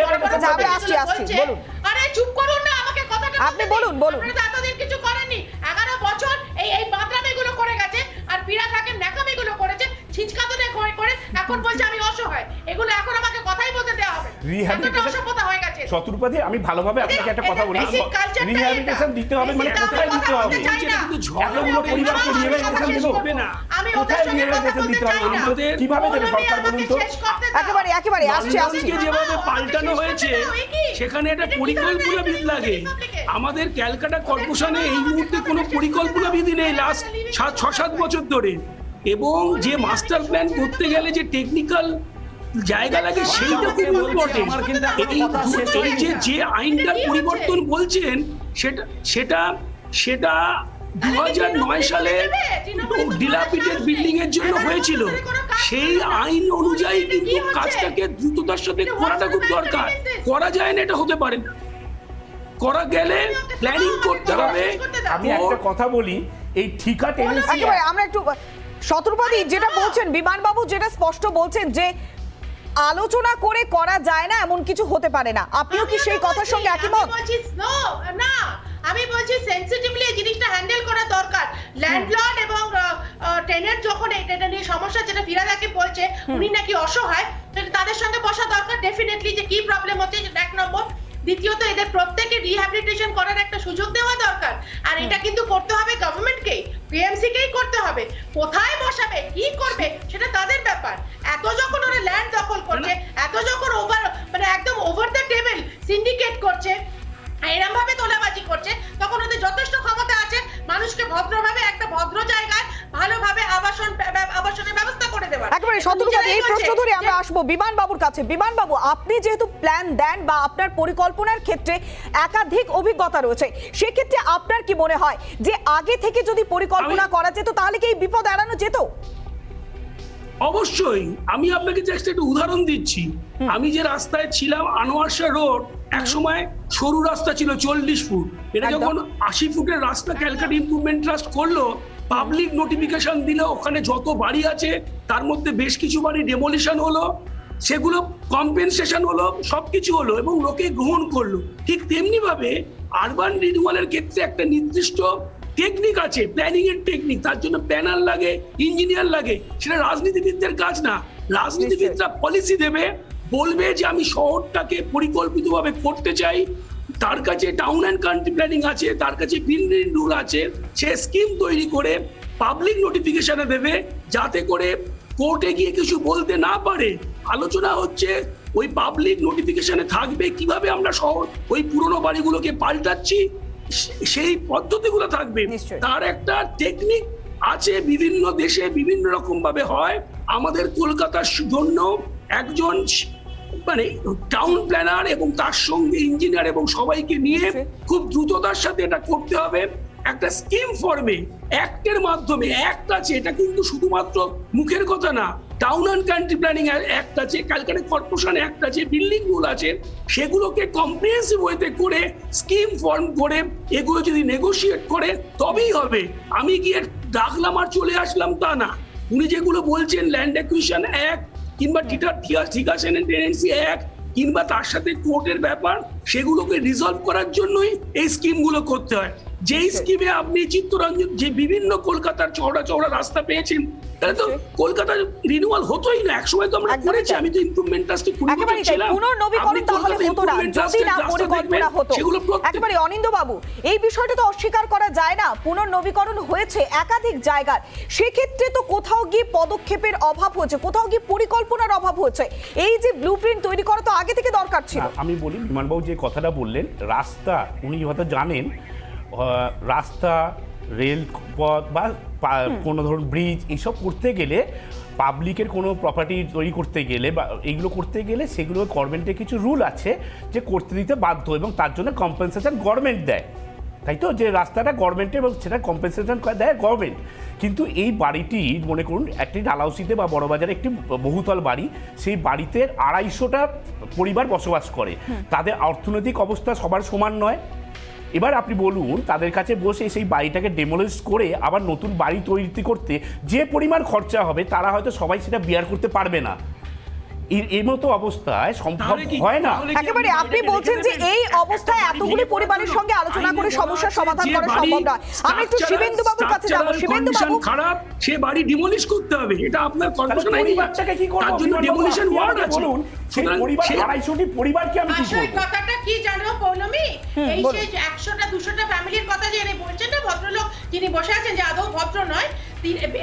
যাবে, আসছি বলুন। আরে চুপ করুন না, আমাকে কথাটা আপনি বলুন। আপনারা এতদিন কিছু করেননি, 11 বছর এই বাদরামিগুলো করে গেছে, আর পীড়া থাকে ন্যাকামিগুলো করেছে, ছিচকাদনে করে এখন বলছে আমি অসহায়। এগুলো এখন আমাকে কথাই বলতে দেওয়া হবে। এতটা অসভ্যতা হয়ে গেছে। শত্রুপাতি আমি ভালোভাবে আপনাকে একটা কথা বলি, রিহ্যাবিলিটেশন দিতে হবে মানে কোথায় দিতে হবে? এতগুলো পরিবারকে রিহ্যাবিলিটেশন দেবো, কোথায় রিহ্যাবিলিটেশন দিতে হবে? কিভাবে দেবে সরকার বলুন তো? একেবারে আসছে যেভাবে পাল্টানো হয়েছে সেখানে একটা পরিকল্পনাবিদ লাগে। আমাদের ক্যালকাটা কর্পোরেশনে এই মুহূর্তে কোনো পরিকল্পনাবিদই নেই লাস্ট 6-7 বছর ধরে, এবং যে মাস্টার প্ল্যান করতে গেলে যে টেকনিক্যাল জায়গা লাগে সেইটা খুব ইম্পর্টেন্ট। এই যে আইনটার পরিবর্তন বলছেন সেটা 2009 সালে ডিলাপিটেড বিল্ডিং এর জন্য হয়েছিল। সেই আইন অনুযায়ী কিন্তু কাজটাকে দ্রুততার সাথে করাটা খুব দরকার। করা যায় না এটা হতে পারে না, করা গেলে প্ল্যানিং করতে হবে। আমি একটা কথা বলি, এই ঠিকা টেনেন্সি একেবারে আমরা একটু শত্রুপাতি যেটা বলছেন, বিমানবাবু যেটা স্পষ্ট বলছেন যে আলোচনা করে করা যায় না এমন কিছু হতে পারে না, আপনিও কি সেই কথার সঙ্গে একমত? না, আমি বলছি সেনসিটিভলি এই জিনিসটা হ্যান্ডেল করা দরকার। ল্যান্ডলর্ড এবং টেনেন্ট যখন এটা নিয়ে সমস্যা, যেটা ফিরাদাকে বলছে উনি নাকি অসহায়, তাদের সঙ্গে বসা দরকার ডেফিনেটলি, যে কি প্রবলেম হচ্ছে সেটা এক নম্বর। দ্বিতীয়ত এদের প্রত্যেকে রিহ্যাবিলিটেশন করার একটা সুযোগ দেওয়া দরকার, আর এটা কিন্তু করতে হবে গভর্নমেন্টকেই, পিএমসি কেই করতে হবে। কোথায় বসাবে, কি করবে সেটা তাদের ব্যাপার। এত যখন ওরা ল্যান্ড দখল করছে, এত যখন একদম ওভার দ্য টেবিল সিন্ডিকেট করছে, এরকম ভাবে তোলাবাজি করছে, তখন ওদের যথেষ্ট ক্ষমতা আছে মানুষকে ভদ্রভাবে একটা ভদ্র জায়গায় ভালোভাবে আবাসনের ব্যবস্থা করে দেওয়ার। একেবারে শত্রুপাতি এই প্রশ্ন ধরে আমরা আসবো বিমানবাবুর কাছে। বিমানবাবু, আপনি যেহেতু প্ল্যান দেন বা আপনার পরিকল্পনার ক্ষেত্রে একাধিক অভিজ্ঞতা রয়েছে, সেক্ষেত্রে আপনার কি মনে হয় যে আগে থেকে যদি পরিকল্পনা করা যেত তাহলে কি এই বিপদ এড়ানো যেত? অবশ্যই। আমি আপনাকে জাস্ট একটা উদাহরণ দিচ্ছি। আমি যে রাস্তায় ছিলাম আনোয়ার শাহ রোড, এক সময় সরু রাস্তা ছিল 40 ফুট, এটা যখন 80 ফুটের রাস্তা ক্যালকাটা ইমপ্রুভমেন্ট ট্রাস্ট করলো, পাবলিক নোটিফিকেশন দিল, ওখানে যত বাড়ি আছে তার মধ্যে বেশ কিছু বাড়ি ডেমোলিশন হলো, সেগুলো কম্পেনসেশন হলো, সবকিছু হলো এবং লোকে গ্রহণ করলো। ঠিক তেমনি ভাবে আরবান রিনিউয়ালের ক্ষেত্রে একটা নির্দিষ্ট টেকনিক আছে, প্ল্যানিং এর টেকনিক, তার জন্য প্যানাল লাগে, ইঞ্জিনিয়ার লাগে। সেটা রাজনীতিবিদদের কাজ না। রাজনীতিবিদরা পলিসি দেবে, বলবে যে আমি শহরটাকে পরিকল্পিতভাবে করতে চাই, তার কাছে টাউন অ্যান্ড কান্ট্রি প্ল্যানিং আছে, তার কাছে গ্রিন রুল আছে, সে স্কিম তৈরি করে পাবলিক নোটিফিকেশনে দেবে, যাতে করে কোর্টে গিয়ে কিছু বলতে না পারে। আলোচনা হচ্ছে ওই পাবলিক নোটিফিকেশনে থাকবে কিভাবে আমরা শহর ওই পুরনো বাড়িগুলোকে পাল্টাচ্ছি, সেই পদ্ধতিগুলো থাকবে। তার একটা টেকনিক আছে, বিভিন্ন দেশে বিভিন্ন রকম ভাবে হয়। আমাদের কলকাতার জন্য একজন টাউন প্ল্যানার এবং তার সঙ্গে ইঞ্জিনিয়ার এবং সবাইকে নিয়ে খুব দ্রুততার সাথে এটা করতে হবে, একটা স্কিম ফর্মে, অ্যাক্টের মাধ্যমে। অ্যাক্ট আছে, এটা কিন্তু শুধুমাত্র মুখের কথা না। Town and country planning act আছে, ক্যালকাটা কর্পোরেশন অ্যাক্ট আছে, বিল্ডিং রুল আছে, সেগুলোকে কম্প্রিহেন্সিভ ওয়েতে করে স্কিম ফর্ম করে এগুলো যদি নেগোশিয়েট করে তবেই হবে। আমি গিয়ে ডাকলাম আর চলে আসলাম তা না। উনি যেগুলো বলছেন ল্যান্ড অ্যাকুইজিশন অ্যাক্ট কিংবা ঠিকা টেনেন্সি অ্যাক্ট কিংবা তার সাথে কোর্টের ব্যাপার, সেগুলোকে রিজলভ করার জন্যই এই স্কিমগুলো করতে হয়। যেই স্কিমে আপনি চিত্তরঞ্জন যে বিভিন্ন কলকাতার চওড়া চওড়া রাস্তা পেয়েছেন, তাহলে তো কলকাতার রিনিউয়াল হতোই না। একসময় তো আমরা করেছি, আমি তো ইমপ্রুভমেন্ট ট্রাস্টে ছিলাম। পুনর্নবীকরণ তাহলে হতো না যদি না পরিকল্পনা হতো। একেবারে অনিন্দ্য বাবু, এই বিষয়টা তো অস্বীকার করা যায় না, পুনর্নবীকরণ হয়েছে একাধিক জায়গার, সেক্ষেত্রে তো কোথাও গিয়ে পদক্ষেপের অভাব হয়েছে, কোথাও গিয়ে পরিকল্পনার অভাব হয়েছে। এই যে ব্লুপ্রিন্ট তৈরি করা তো আগে থেকে দরকার ছিল। আমি বলি, বিমানবাবু যে কথাটা বললেন, রাস্তা উনি হয়তো জানেন, রাস্তা, রেলপথ বা কোনো ধরুন ব্রিজ, এইসব করতে গেলে, পাবলিকের কোনো প্রপার্টি তৈরি করতে গেলে বা এইগুলো করতে গেলে, সেগুলো গভর্নমেন্টের কিছু রুল আছে যে করতে দিতে বাধ্য, এবং তার জন্য কম্পেনসেশন গভর্নমেন্ট দেয়, তাই তো? যে রাস্তাটা গভর্নমেন্টের এবং সেটা কম্পেনসেশন দেয় গভর্নমেন্ট। কিন্তু এই বাড়িটি মনে করুন একটি ডালাউসিতে বা বড়বাজারে একটি বহুতল বাড়ি, সেই বাড়িতে 250টা পরিবার বসবাস করে, তাদের অর্থনৈতিক অবস্থা সবার সমান নয়। এবার আপনি বলুন, তাদের কাছে বসে সেই বাড়িটাকে ডেমোলিশ করে আবার নতুন বাড়ি তৈরি করতে যে পরিমাণ খরচা হবে, তারা হয়তো সবাই সেটা বিয়ার করতে পারবে না। এই মতো অবস্থায় সম্ভব তাহলে কি- হয় না। তাহলে কি একেবারে আপনি বলছেন যে এই অবস্থায় এতগুলি পরিবারের সঙ্গে আলোচনা করে সমস্যার সমাধান করা সম্ভব নয়। আমি একটু শিবেন্দু বাবুর কাছে যাব। শিবেন্দু বাবু, খারাপ, সে বাড়ি ডিমলিশ করতে হবে, এটা আপনার কর্পোরেশন আইনি। পরিবারটাকে কি করব? তার জন্য ডেমোলিশন ওয়ার্ড আছে। বলুন, সেই সুতরাং পরিবার সে- 250টি পরিবারকে আমি কি আসল করব? কথাটা কি জানো পৌলমী, এই বলুন। যে 100টা 200টা ফ্যামিলির কথা যে এনে বলছেন না ভদ্রলোক যিনি বসে আছেন, যে আদৌ ভদ্র নয়,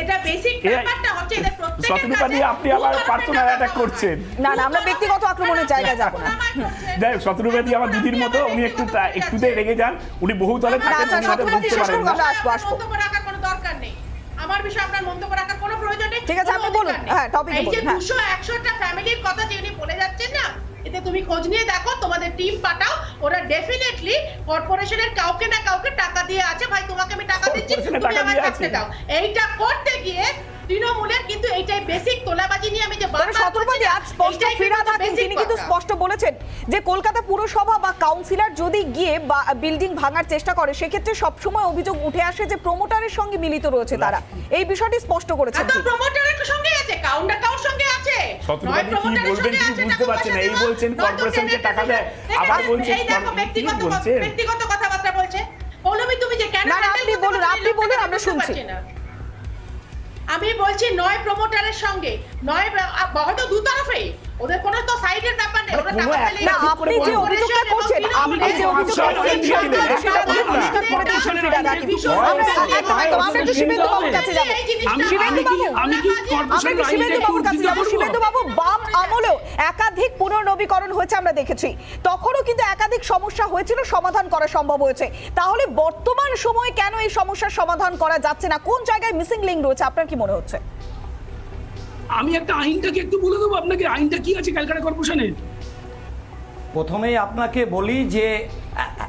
এটা বেসিক ব্যাপারটা হচ্ছে এদের প্রত্যেকের শত্রুতা দিয়ে আপনি আবার পার্সোনাল অ্যাটাক করছেন। না না, আমরা ব্যক্তিগত আক্রমণের জায়গায় যাব না। যাই হোক, শত্রুবাদী আমার দিদির মতো, উনি একটুতেই রেগে যান, উনি বহুতলে থাকেন, আচ্ছা, উনি হয়তো শত্রুবাদী বুঝতে শেষ পারেন করুন, না। আমরা আসবো, আসবো। মন্তব্য রাখার কোনো দরকার নেই, আমার বিষয়ে আপনার মন্তব্য রাখার কোনো প্রয়োজন নেই। ঠিক আছে, কোনো আপনি বলুন। অধিকার নেই। হ্যাঁ, topic এ এই যে বলুন, হ্যাঁ। 200-100টা ফ্যামিলির কথা যে উনি বলে যাচ্ছেন না, এতে তুমি খোঁজ নিয়ে দেখো, তোমাদের টিম পাঠাও, ওরা ডেফিনেটলি কর্পোরেশনের কাউকে না কাউকে টাকা দিয়ে আছে, ভাই তোমাকে আমি টাকা দিচ্ছি, কর্পোরেশনে তুমি টাকা আমার দিয়ে থাকতে আছে। দাও। এইটা করতে গিয়ে তৃণমূলের কিন্তু এইটাই বেসিক তোলাবাজি নিয়ে আমি যে তবে শত্রুবাদী আজ স্পষ্ট ফিরহাদ হাকিম তিনি কিন্তু স্পষ্ট বলেছেন যে কলকাতা পুরসভা বা কাউন্সিলর যদি গিয়ে বিল্ডিং ভাঙার চেষ্টা করে, সেক্ষেত্রে সবসময় অভিযোগ উঠে আসে যে প্রমোটারের সঙ্গে মিলিত রয়েছে তারা। এই বিষয়টি স্পষ্ট করেছেন তো তিনি। প্রমোটারের সঙ্গে আছে, কাউর সঙ্গে আছে, শত্রুবাদী কি বলবেন তিনি বুঝতে পারছেন না। এই বলছেন কর্পোরেশনকে টাকা দেয়, আবার বলছেন ব্যক্তিগত কথাবার্তা বলছে। পৌলমী তুমি যে কেন না, না, আপনি বলুন, আমরা শুনছি। আমি বলছি নয় প্রমোটারের সঙ্গে, নয় হয়তো দুতরফেই, ওদের কোনো তো সাইডের ব্যাপার নেই, ওরা টাকা পেলে না, আপনি যে অভিযোগটা করছেন, আপনি যে অভিযোগটা করছেন সেটা পরিষ্কার করে দিয়েছেন ফিরহাদ হাকিম। আমরা একটু শিবেন্দু বাবুর কাছে যাব। শিবেন্দু বাবু, আমি কি আমরা একটু শিবেন্দু বাবুর কাছে যাব। শিবেন্দু বাবু, বাম আমলেও একাধিক পুনর্নবীকরণ হয়েছে আমরা দেখেছি, তখনও কিন্তু একাধিক সমস্যা হয়েছিল, সমাধান করা সম্ভব হয়েছে। তাহলে বর্তমান সময়ে কেন এই সমস্যার সমাধান করা যাচ্ছে না? কোন জায়গায় মিসিং লিঙ্ক রয়েছে আপনার কি মনে হচ্ছে? আমি একটা আইনটাকে একটু বলে দেবো আপনাকে, আইনটা কি আছে ক্যালকাটা কর্পোরেশনের। প্রথমেই আপনাকে বলি যে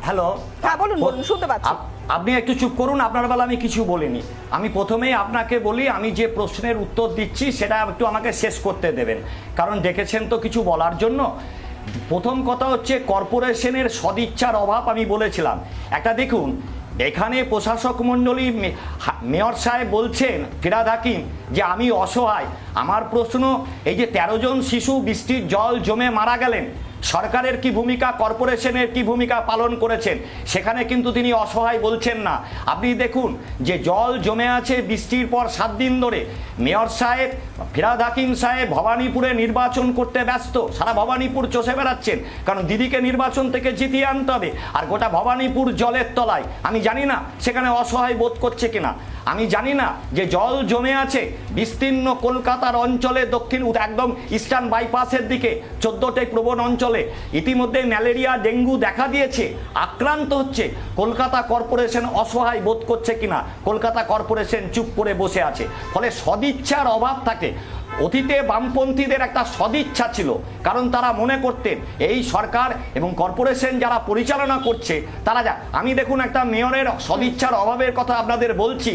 হ্যালো, হ্যাঁ বলুন, বলুন, শুনতে পাচ্ছি। আপনি একটু চুপ করুন, আপনার বেলা আমি কিছু বলিনি। আমি প্রথমেই আপনাকে বলি, আমি যে প্রশ্নের উত্তর দিচ্ছি সেটা একটু আমাকে শেষ করতে দেবেন, কারণ ডেকেছেন তো কিছু বলার জন্য। প্রথম কথা হচ্ছে কর্পোরেশনের সদিচ্ছার অভাব। আমি বলেছিলাম একটা, দেখুন এখানে প্রশাসক মণ্ডলী মেয়র সাহেব বলছেন ফিরহাদ হাকিম যে আমি অসহায়। আমার প্রশ্ন, এই যে 13 জন শিশু বৃষ্টির জল জমে মারা গেলেন, সরকারের কি ভূমিকা, কর্পোরেশনের কি ভূমিকা পালন করেছেন? সেখানে কিন্তু তিনি অসহায় বলছেন না। আপনি দেখুন যে জল জমে আছে বৃষ্টির পর 7 দিন ধরে, মেয়র সাহেব ফিরহাদ হাকিম সাহেব ভবানীপুরে নির্বাচন করতে ব্যস্ত, সারা ভবানীপুর চষে বেড়াচ্ছেন, কারণ দিদিকে নির্বাচন থেকে জিতিয়ে আনতে হবে, আর গোটা ভবানীপুর জলের তলায়। আমি জানি না সেখানে অসহায় বোধ করছে কিনা, আমি জানি না যে জল জমে আছে বিস্তীর্ণ কলকাতার অঞ্চলে, দক্ষিণ একদম ইস্টার্ন বাইপাসের দিকে 14টে প্রবণ অঞ্চলে ইতিমধ্যে ম্যালেরিয়া ডেঙ্গু দেখা দিয়েছে, আক্রান্ত হচ্ছে। কলকাতা কর্পোরেশন অসহায় বোধ করছে কিনা? কলকাতা কর্পোরেশন চুপ করে বসে আছে। ফলে সদিচ্ছার অভাব থাকে। অতীতে বামপন্থীদের একটা সদিচ্ছা ছিল, কারণ তারা মনে করতেন এই সরকার এবং কর্পোরেশন যারা পরিচালনা করছে তারা আমি দেখুন একটা মেয়রের সদিচ্ছার অভাবের কথা আপনাদের বলছি।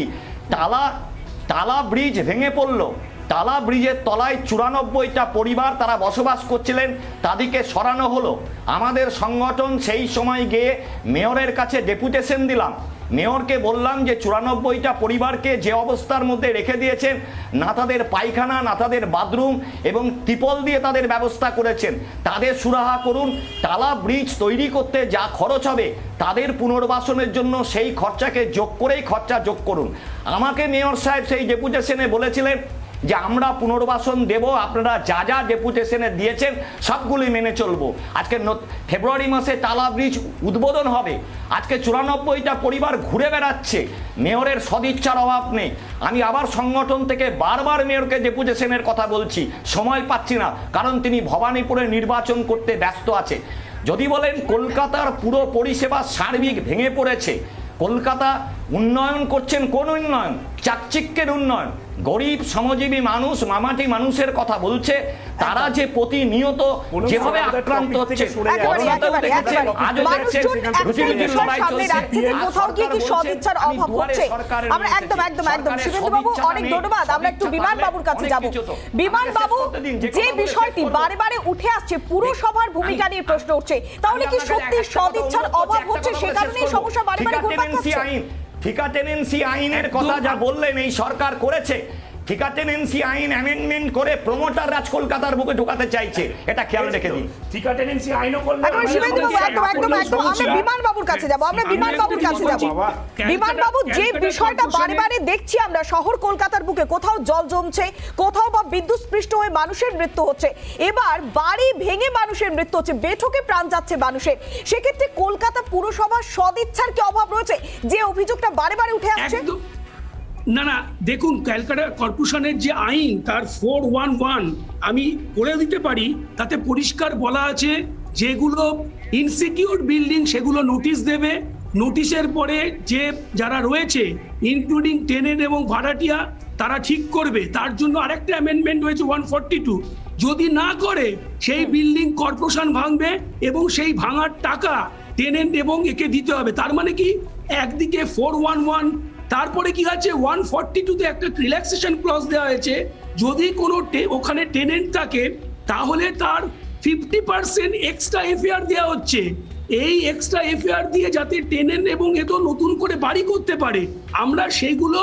টালা ব্রিজ ভেঙে পড়লো, টালা ব্রিজের তলায় 94টা পরিবার তারা বসবাস করছিলেন, তাদেরকে সরানো হলো। আমাদের সংগঠন সেই সময় গিয়ে মেয়রের কাছে ডেপুটেশন দিলাম, মেয়রকে বললাম যে 94টা পরিবারকে যে অবস্থার মধ্যে রেখে দিয়েছেন, না তাদের পায়খানা, না তাদের বাথরুম, এবং ত্রিপল দিয়ে তাদের ব্যবস্থা করেছেন, তাদের সুরাহা করুন। টালা ব্রিজ তৈরি করতে যা খরচ হবে তাদের পুনর্বাসনের জন্য সেই খরচাকে যোগ করেই খরচা যোগ করুন। আমাকে মেয়র সাহেব সেই ডেপুটেশনে বলেছিলেন যে আমরা পুনর্বাসন দেব, আপনারা যা যা ডেপুটেশনে দিয়েছেন সবগুলি মেনে চলবো। আজকে ফেব্রুয়ারি মাসে টালা ব্রিজ উদ্বোধন হবে, আজকে 94টা পরিবার ঘুরে বেড়াচ্ছে। মেয়রের সদিচ্ছার অভাব নেই। আমি আবার সংগঠন থেকে বারবার মেয়রকে ডেপুটেশনের কথা বলছি, সময় পাচ্ছি না, কারণ তিনি ভবানীপুরে নির্বাচন করতে ব্যস্ত আছে। যদি বলেন কলকাতার পুরো পরিষেবা সার্বিক ভেঙে পড়েছে, কলকাতা উন্নয়ন করছেন, কোন উন্নয়ন? চাকচিক্যের উন্নয়ন। গরিব শ্রমজীবী মানুষ, মামাটি মানুষের কথা বলছে, তারা যে প্রতিনিয়ত যেভাবে আক্রান্ত হচ্ছে, কোথাও গিয়ে কি সদিচ্ছার অভাব হচ্ছে? আমরা একদম শিবেন্দু বাবু, অনেক ধন্যবাদ। আমরা একটু বিমান বাবুর কাছে যাব। বিমান বাবু, যে বিষয়টি বারে বারে উঠে আসছে, পুরসভার ভূমিকা নিয়ে প্রশ্ন উঠছে, তাহলে কি সত্যি সদিচ্ছার অভাব হচ্ছে, সে কারণেই সমস্যা বারে বারে ঘুরপাক খাচ্ছে? ঠিকা টেনেন্সি আইনের কথা যা বললেন এই সরকার করেছে, ঠিকা টেনেন্সি আইন অ্যামেন্ডমেন্ট করে প্রমোটার রাজ কলকাতার বুকে ঢোকাতে চাইছে, এটা খেয়াল রেখে দিন। ঠিকা টেনেন্সি আইনও করলে একদম শুভেন্দু বাবু, একদম আমরা বিমান বাবুর কাছে যাব, বিমান বাবু, যে বিষয়টা বারে বারে দেখছি আমরা, শহর কলকাতার বুকে কোথাও জল জমছে, কোথাও বা বিদ্যুৎ স্পৃষ্ট হয়ে মানুষের মৃত্যু হচ্ছে, এবার বাড়ি ভেঙে মানুষের মৃত্যু হচ্ছে, বেঠকে প্রাণ যাচ্ছে মানুষের। সেক্ষেত্রে কলকাতা পুরসভার সদিচ্ছার কি অভাব রয়েছে, যে অভিযোগটা বারে বারে উঠে আসছে? না দেখুন, ক্যালকাটা কর্পোরেশনের যে আইন তার 411 আমি করে দিতে পারি, তাতে পরিষ্কার বলা আছে যেগুলো ইনসিকিউর বিল্ডিং সেগুলো নোটিশ দেবে, নোটিশের পরে যে যারা রয়েছে ইনক্লুডিং টেনেন্ট এবং ভাড়াটিয়া তারা ঠিক করবে। তার জন্য আরেকটা অ্যামেন্ডমেন্ট হয়েছে 142, যদি না করে সেই বিল্ডিং কর্পোরেশন ভাঙবে এবং সেই ভাঙার টাকা টেনেন্ট এবং একে দিতে হবে। তার মানে কি, একদিকে 411, তারপরে কি আছে 142-তে একটা রিল্যাক্সেশন ক্লজ দেওয়া হয়েছে, যদি কোনো ওখানে টেনেন্ট থাকে তাহলে তার 50% এক্সট্রা এফআইআর দেওয়া হচ্ছে। এই এক্সট্রা এফআইআর দিয়ে যাতে টেনেন্ট এবং এত নতুন করে বাড়ি করতে পারে, আমরা সেইগুলো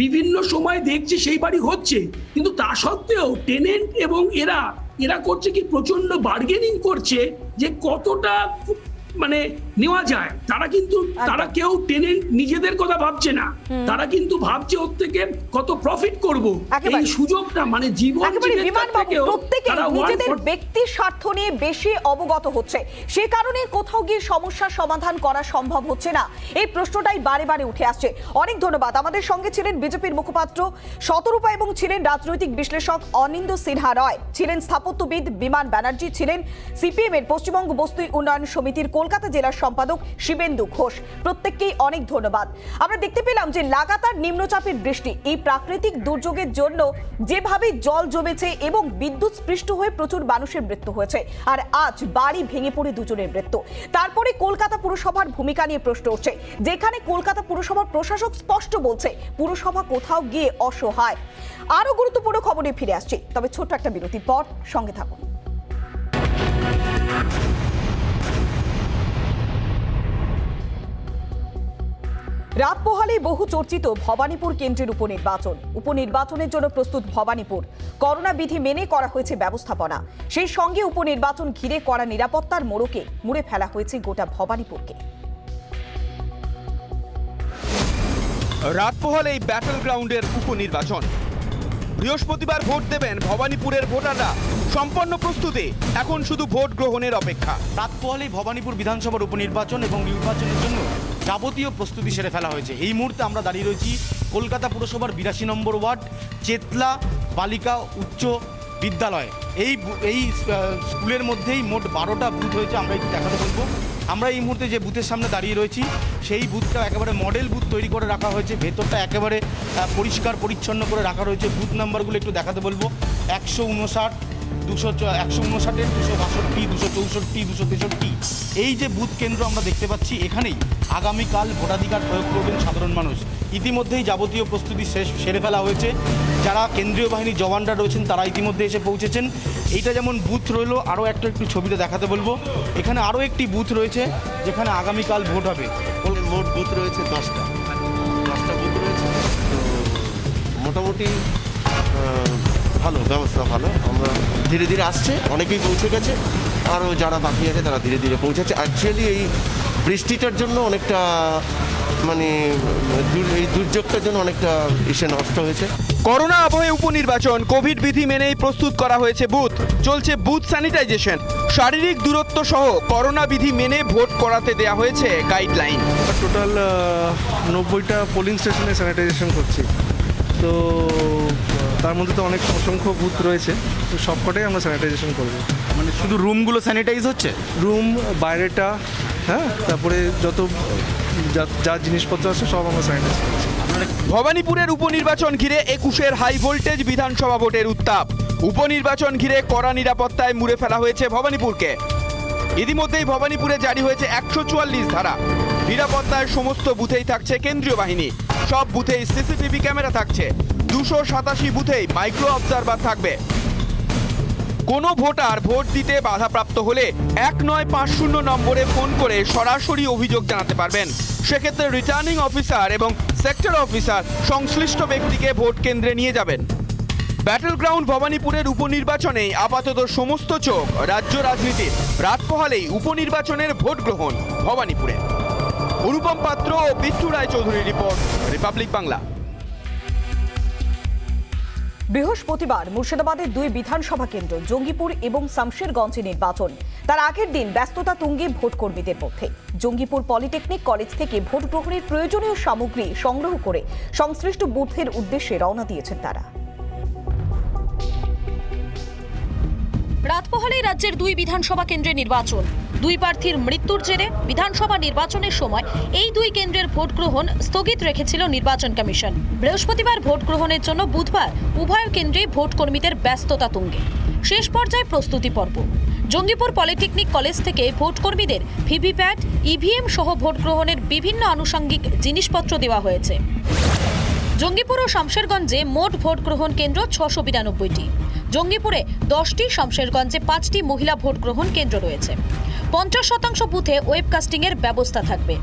বিভিন্ন সময় দেখছি সেই বাড়ি হচ্ছে, কিন্তু তা সত্ত্বেও টেনেন্ট এবং এরা করছে কি, প্রচন্ড বার্গেনিং করছে যে কতটা মানে নেওয়া যায়। তারা কেউ টেনেন্ট নিজেদের কথা ভাবছে না, তারা কিন্তু ভাবছে ওর থেকে কত প্রফিট করব। এই সুযোগটা মানে জীবন প্রত্যেকে নিজেদের ব্যক্তি স্বার্থ নিয়ে বেশি অবগত হচ্ছে, সে কারণে কোথাও গিয়ে সমস্যার সমাধান করা সম্ভব হচ্ছে না, এই প্রশ্নটাই বারে বারে উঠে আসছে। অনেক ধন্যবাদ। আমাদের সঙ্গে ছিলেন বিজেপির মুখপাত্র শতরূপা এবং ছিলেন রাজনৈতিক বিশ্লেষক অনিন্দ্য সিনহা রয়, ছিলেন স্থাপত্যবিদ বিমান ব্যানার্জি, ছিলেন সিপিএম এর পশ্চিমবঙ্গ বস্তি উন্নয়ন সমিতির কলকাতা জেলার সম্পাদক শিবেন্দু ঘোষ। প্রত্যেককেই অনেক ধন্যবাদ। আমরা দেখতে পেলাম যে লাগাতার নিম্নচাপের বৃষ্টি, এই প্রাকৃতিক দুর্যোগের জন্য যেভাবে জল জমেছে এবং বিদ্যুৎ স্পৃষ্ট হয়ে প্রচুর মানুষের মৃত্যু হয়েছে, আর আজ বাড়ি ভেঙে পড়ে দুজনের মৃত্যু। তারপরে কলকাতা পুরসভার ভূমিকা নিয়ে প্রশ্ন উঠছে, যেখানে কলকাতা পুরসভার প্রশাসক স্পষ্ট বলছে পুরসভা কোথাও গিয়ে অসহায়। আরো গুরুত্বপূর্ণ খবরে ফিরে আসছি, তবে ছোট্ট একটা বিরতির পর সঙ্গে থাকুন। রাত পোহালেই বহু চর্চিত ভবানীপুর কেন্দ্রের উপনির্বাচনের জন্য প্রস্তুত ভবানীপুর। করোনা বিধি মেনে করা হয়েছে ব্যবস্থাপনা, সেই সঙ্গে উপনির্বাচন ঘিরে করা নিরাপত্তার মোড়কে মুড়ে ফেলা হয়েছে গোটা ভবানীপুরকে। রাত পোহালেই ব্যাটল গ্রাউন্ডের উপনির্বাচন। বৃহস্পতিবার ভোট দেবেন ভবানীপুরের ভোটাররা। সম্পন্ন প্রস্তুতি, এখন শুধু ভোট গ্রহণের অপেক্ষা। রাত পোহালেই ভবানীপুর বিধানসভার উপনির্বাচন এবং নির্বাচনের জন্য যাবতীয় প্রস্তুতি সেরে ফেলা হয়েছে। এই মুহূর্তে আমরা দাঁড়িয়ে রয়েছি কলকাতা পুরসভার 82 নম্বর ওয়ার্ড চেতলা বালিকা উচ্চ বিদ্যালয়। এই স্কুলের মধ্যেই মোট 12টা বুথ হয়েছে। আমরা একটু দেখাতে বলবো। আমরা এই মুহূর্তে যে বুথের সামনে দাঁড়িয়ে রয়েছি সেই বুথটা একেবারে মডেল বুথ তৈরি করে রাখা হয়েছে, ভেতরটা একেবারে পরিষ্কার পরিচ্ছন্ন করে রাখা রয়েছে। বুথ নাম্বারগুলো একটু দেখাতে বলবো। 159, 159, 262, 264, 263। এই যে বুথ কেন্দ্র আমরা দেখতে পাচ্ছি, এখানেই আগামীকাল ভোটাধিকার প্রয়োগ করবেন সাধারণ মানুষ। ইতিমধ্যেই যাবতীয় প্রস্তুতি সেরে ফেলা হয়েছে। যারা কেন্দ্রীয় বাহিনীর জওয়ানরা রয়েছেন তারা ইতিমধ্যে এসে পৌঁছেছেন। এইটা যেমন বুথ রইল, আরও একটু ছবিতে দেখাতে বলবো। এখানে আরও একটি বুথ রয়েছে যেখানে আগামীকাল ভোট হবে। মোট বুথ রয়েছে 10টা বুথ রয়েছে। তো মোটামুটি ভালো ব্যবস্থা, ভালো। আমরা ধীরে ধীরে আসছে, অনেকেই পৌঁছে গেছে, আরও যারা বাকি আছে তারা ধীরে ধীরে পৌঁছাচ্ছে। অ্যাকচুয়ালি এই বৃষ্টিটার জন্য অনেকটা মানে এই দুর্যোগটার জন্য অনেকটা নষ্ট হয়েছে। করোনা আবহে উপনির্বাচন, কোভিড বিধি মেনেই প্রস্তুত করা হয়েছে বুথ। চলছে বুথ স্যানিটাইজেশন, শারীরিক দূরত্ব সহ করোনা বিধি মেনে ভোট করাতে দেয়া হয়েছে গাইডলাইন। টোটাল 90টা পোলিং স্টেশনে স্যানিটাইজেশন করছি। তো তার মধ্যে তো অনেক অসংখ্য বুথ রয়েছে, তো সবকটাই আমরা স্যানিটাইজেশন করবো। মানে শুধু রুমগুলো স্যানিটাইজ হচ্ছে, রুম বাইরেটা, হ্যাঁ, তারপরে যত যা জিনিসপত্র আছে সব আমরা স্যানিটাইজ করছি। ভবানীপুরের উপনির্বাচন ঘিরে 21-এর হাই ভোল্টেজ বিধানসভা ভোটের উত্তাপ। উপনির্বাচন ঘিরে কড়া নিরাপত্তায় মুড়ে ফেলা হয়েছে ভবানীপুরকে। ইতিমধ্যেই ভবানীপুরে জারি হয়েছে 144 ধারা। নিরাপত্তায় সমস্ত বুথেই থাকছে কেন্দ্রীয় বাহিনী, সব বুথেই সিসিটিভি ক্যামেরা থাকছে, 287 বুথেই মাইক্রো অবজারভার থাকবে। কোনো ভোটার ভোট দিতে বাধাপ্রাপ্ত হলে 1950 নম্বরে ফোন করে সরাসরি অভিযোগ জানাতে পারবেন। সেক্ষেত্রে রিটার্নিং অফিসার এবং সেক্টর অফিসার সংশ্লিষ্ট ব্যক্তিকে ভোট কেন্দ্রে নিয়ে যাবেন। ব্যাটল গ্রাউন্ড ভবানীপুরের উপনির্বাচনে আপাতত সমস্ত চোখ রাজ্য রাজনীতির। রাত পোহালেই উপনির্বাচনের ভোট গ্রহণ ভবানীপুরে। অনুপম পাত্র ও বিট্টু রায় চৌধুরীর রিপোর্ট, রিপাবলিক বাংলা। বৃহস্পতিবার মুর্শিদাবাদের 2 বিধানসভা কেন্দ্র জঙ্গিপুর এবং শামশেরগঞ্জে নির্বাচন। তার আগের দিন ব্যস্ততা তুঙ্গে ভোট কর্মীদের মধ্যে। জঙ্গিপুর পলিটেকনিক কলেজ থেকে ভোট গ্রহণের প্রয়োজনীয় সামগ্রী সংগ্রহ করে সংশ্লিষ্ট বুথের উদ্দেশ্যে রওনা দিয়েছেন তারা। রাত পোহালেই রাজ্যের 2 বিধানসভা কেন্দ্রে নির্বাচন। 2 প্রার্থীর মৃত্যুর জেরে বিধানসভা নির্বাচনের সময় এই 2 কেন্দ্রের ভোট গ্রহণ স্থগিত রেখেছিল নির্বাচন কমিশন। বৃহস্পতিবার ভোট গ্রহণের জন্য বুধবার উভয় কেন্দ্রে ভোট কর্মীদের ব্যস্ততা তুঙ্গে। শেষ পর্যায়ে প্রস্তুতি পর্ব। জঙ্গিপুর পলিটেকনিক কলেজ থেকে ভোট কর্মীদের ভিভিপ্যাট, ইভিএম সহ ভোট গ্রহণের বিভিন্ন আনুষঙ্গিক জিনিসপত্র দেওয়া হয়েছে। জঙ্গিপুর ও শামশেরগঞ্জে মোট ভোট গ্রহণ কেন্দ্র 692টি। জঙ্গিপুরে 10টি, শামশেরগঞ্জে 5টি মহিলা ভোট গ্রহণ কেন্দ্র রয়েছে। 50% বুথে ওয়েবকাস্টিংয়ের ব্যবস্থা থাকবে।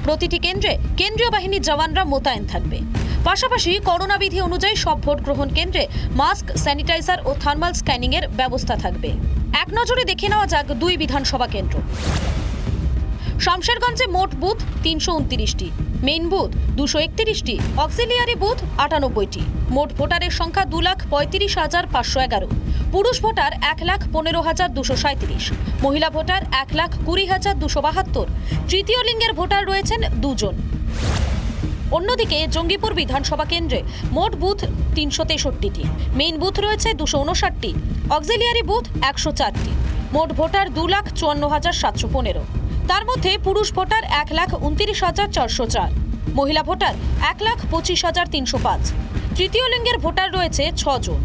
প্রতিটি কেন্দ্রে কেন্দ্রীয় বাহিনীর জওয়ানরা মোতায়েন থাকবে। পাশাপাশি করোনা বিধি অনুযায়ী সব ভোট গ্রহণ কেন্দ্রে মাস্ক, স্যানিটাইজার ও থার্মাল স্ক্যানিংয়ের ব্যবস্থা থাকবে। এক নজরে দেখে নেওয়া যাক 2 বিধানসভা কেন্দ্র। শামশেরগঞ্জে মোট বুথ 329টি, মেইন বুথ 231টি, অক্সিলিয়ারি বুথ 98টি। মোট ভোটারের সংখ্যা 2,35,511। পুরুষ ভোটার 1,15,237। মহিলা ভোটার 1,20,272। তৃতীয় লিঙ্গের ভোটার রয়েছেন 2 জন। অন্যদিকে জঙ্গিপুর বিধানসভা কেন্দ্রে মোট বুথ 363টি, মেইন বুথ রয়েছে 259টি, অক্সিলিয়ারি বুথ 104টি। মোট ভোটার 2,54,715। তার মধ্যে পুরুষ ভোটার 1,29,404, মহিলা ভোটার 1,25,305। তৃতীয় লিঙ্গের ভোটার রয়েছে 6 জন।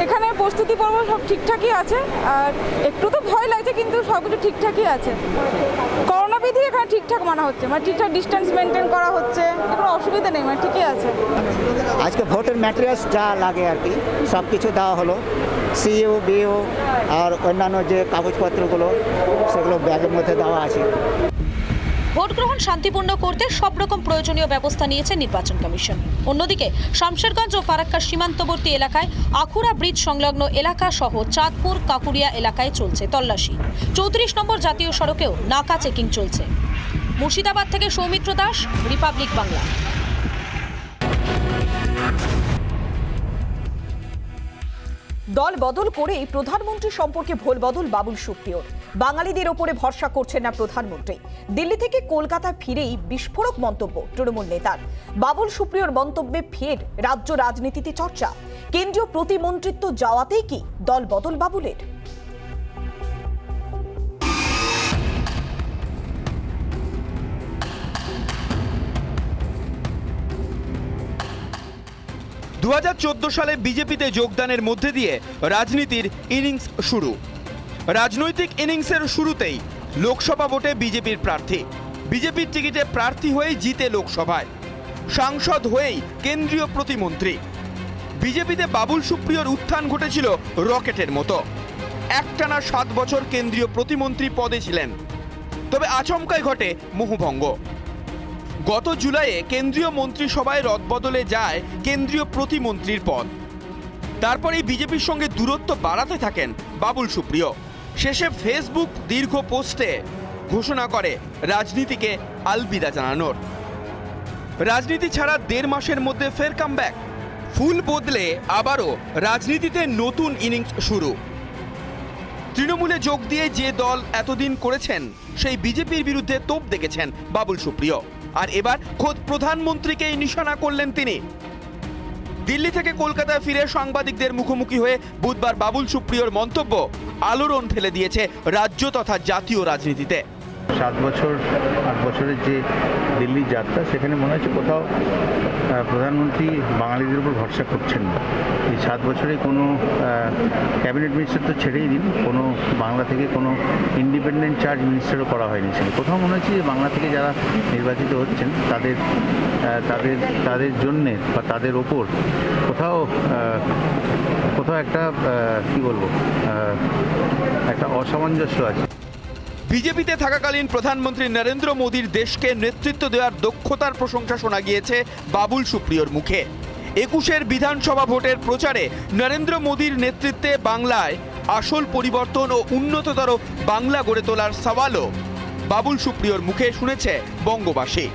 এখানে প্রস্তুতি পর্ব সব ঠিকঠাকই আছে, আর একটু তো ভয় লাগছে কিন্তু সব কিছু ঠিকঠাকই আছে। করোনা বিধি এখানে ঠিকঠাক মানা হচ্ছে, মানে ঠিকঠাক ডিস্টেন্স মেনটেন করা হচ্ছে, কোনো অসুবিধা নেই, মানে ঠিকই আছে। আজকে ভোটের ম্যাটেরিয়ালস যা লাগে আর কি সব কিছু দেওয়া হলো। সিইও, বিও আর অন্যান্য যে কাগজপত্রগুলো সেগুলো ব্যাগের মধ্যে দেওয়া আছে। ভোট গ্রহণ শান্তিপূর্ণ করতে সব রকম প্রয়োজনীয় ব্যবস্থা নিয়েছে নির্বাচন কমিশন। অন্যদিকে শামশেরগঞ্জ ও ফারাক্কার সীমান্তবর্তী এলাকায় আখুরা ব্রিজ সংলগ্ন এলাকা সহ চাঁদপুর, কাকুরিয়া এলাকায় চলছে তল্লাশি। 34 নম্বর জাতীয় সড়কেও নাকা চেকিং চলছে। মুর্শিদাবাদ থেকে সৌমিত্র দাস, রিপাবলিক বাংলা। দল বদল করেই প্রধানমন্ত্রী সম্পর্কে ভোল বদল বাবুল সুপ্রিয়র। বাঙালিদের ওপরে ভরসা করছেন না প্রধানমন্ত্রী। দিল্লি থেকে কলকাতা ফিরেই বিস্ফোরক মন্তব্য তৃণমূল নেতার। বাবুল সুপ্রিয়র মন্তব্যে ফের রাজ্য রাজনীতিতে চর্চা। কেন্দ্রীয় প্রতিমন্ত্রিত্ব যাওয়াতেই কি দল বদল বাবুলের? 2014 সালে বিজেপিতে যোগদানের মধ্যে দিয়ে রাজনীতির ইনিংস শুরু। রাজনৈতিক ইনিংসের শুরুতেই লোকসভা ভোটে বিজেপির প্রার্থী, বিজেপির টিকিটে প্রার্থী হয়েই জিতে লোকসভায়, সাংসদ হয়েই কেন্দ্রীয় প্রতিমন্ত্রী। বিজেপিতে বাবুল সুপ্রিয়র উত্থান ঘটেছিল রকেটের মতো। একটানা 7 বছর কেন্দ্রীয় প্রতিমন্ত্রী পদে ছিলেন। তবে আচমকাই ঘটে মোহভঙ্গ। গত জুলাইয়ে কেন্দ্রীয় মন্ত্রিসভায় রদবদলে যায় কেন্দ্রীয় প্রতিমন্ত্রীর পদ। তারপরেই বিজেপির সঙ্গে দূরত্ব বাড়াতে থাকেন বাবুল সুপ্রিয়। শেষে ফেসবুক দীর্ঘ পোস্টে ঘোষণা করে রাজনীতিকে আলবিদা জানানোর। রাজনীতি ছাড়া 1.5 মাসের মধ্যে ফের কামব্যাক। ফুল বদলে আবারও রাজনীতিতে নতুন ইনিংস শুরু। তৃণমূলে যোগ দিয়ে যে দল এতদিন করেছেন সেই বিজেপির বিরুদ্ধে তোপ দেখেছেন বাবুল সুপ্রিয়। আর এবার খোদ প্রধানমন্ত্রীকেই নিশানা করলেন তিনি। দিল্লি থেকে কলকাতায় ফিরে সাংবাদিকদের মুখোমুখি হয়ে বুধবার বাবুল সুপ্রিয়র মন্তব্য আলোড়ন ফেলে দিয়েছে রাজ্য তথা জাতীয় রাজনীতিতে। 7 বছর 8 বছরের যে দিল্লি যাত্রা, সেখানে মনে হচ্ছে কোথাও প্রধানমন্ত্রী বাঙালিদের উপর ভরসা করছেন না। এই 7 বছরে কোনো ক্যাবিনেট মিনিস্টার তো ছেড়েই দিন, কোনো বাংলা থেকে কোনো ইন্ডিপেন্ডেন্ট চার্জ মিনিস্টারও করা হয়নি। কোথাও মনে হচ্ছে যে বাংলা থেকে যারা নির্বাচিত হচ্ছেন তাদের জন্যে বা তাদের ওপর কোথাও একটা কি বলবো, একটা অসামঞ্জস্য আছে। বিজেপিতে থাকাকালীন প্রধানমন্ত্রী নরেন্দ্র মোদীর দেশকে নেতৃত্ব দেওয়ার দক্ষতার প্রশংসা শোনা গিয়েছে বাবুল সুপ্রিয়র মুখে। 21-এর বিধানসভা ভোটের প্রচারে নরেন্দ্র মোদীর নেতৃত্বে বাংলায় আসল পরিবর্তন ও উন্নততর বাংলা গড়ে তোলার সওয়ালও বাবুল সুপ্রিয়র মুখে শুনেছে বঙ্গবাসী।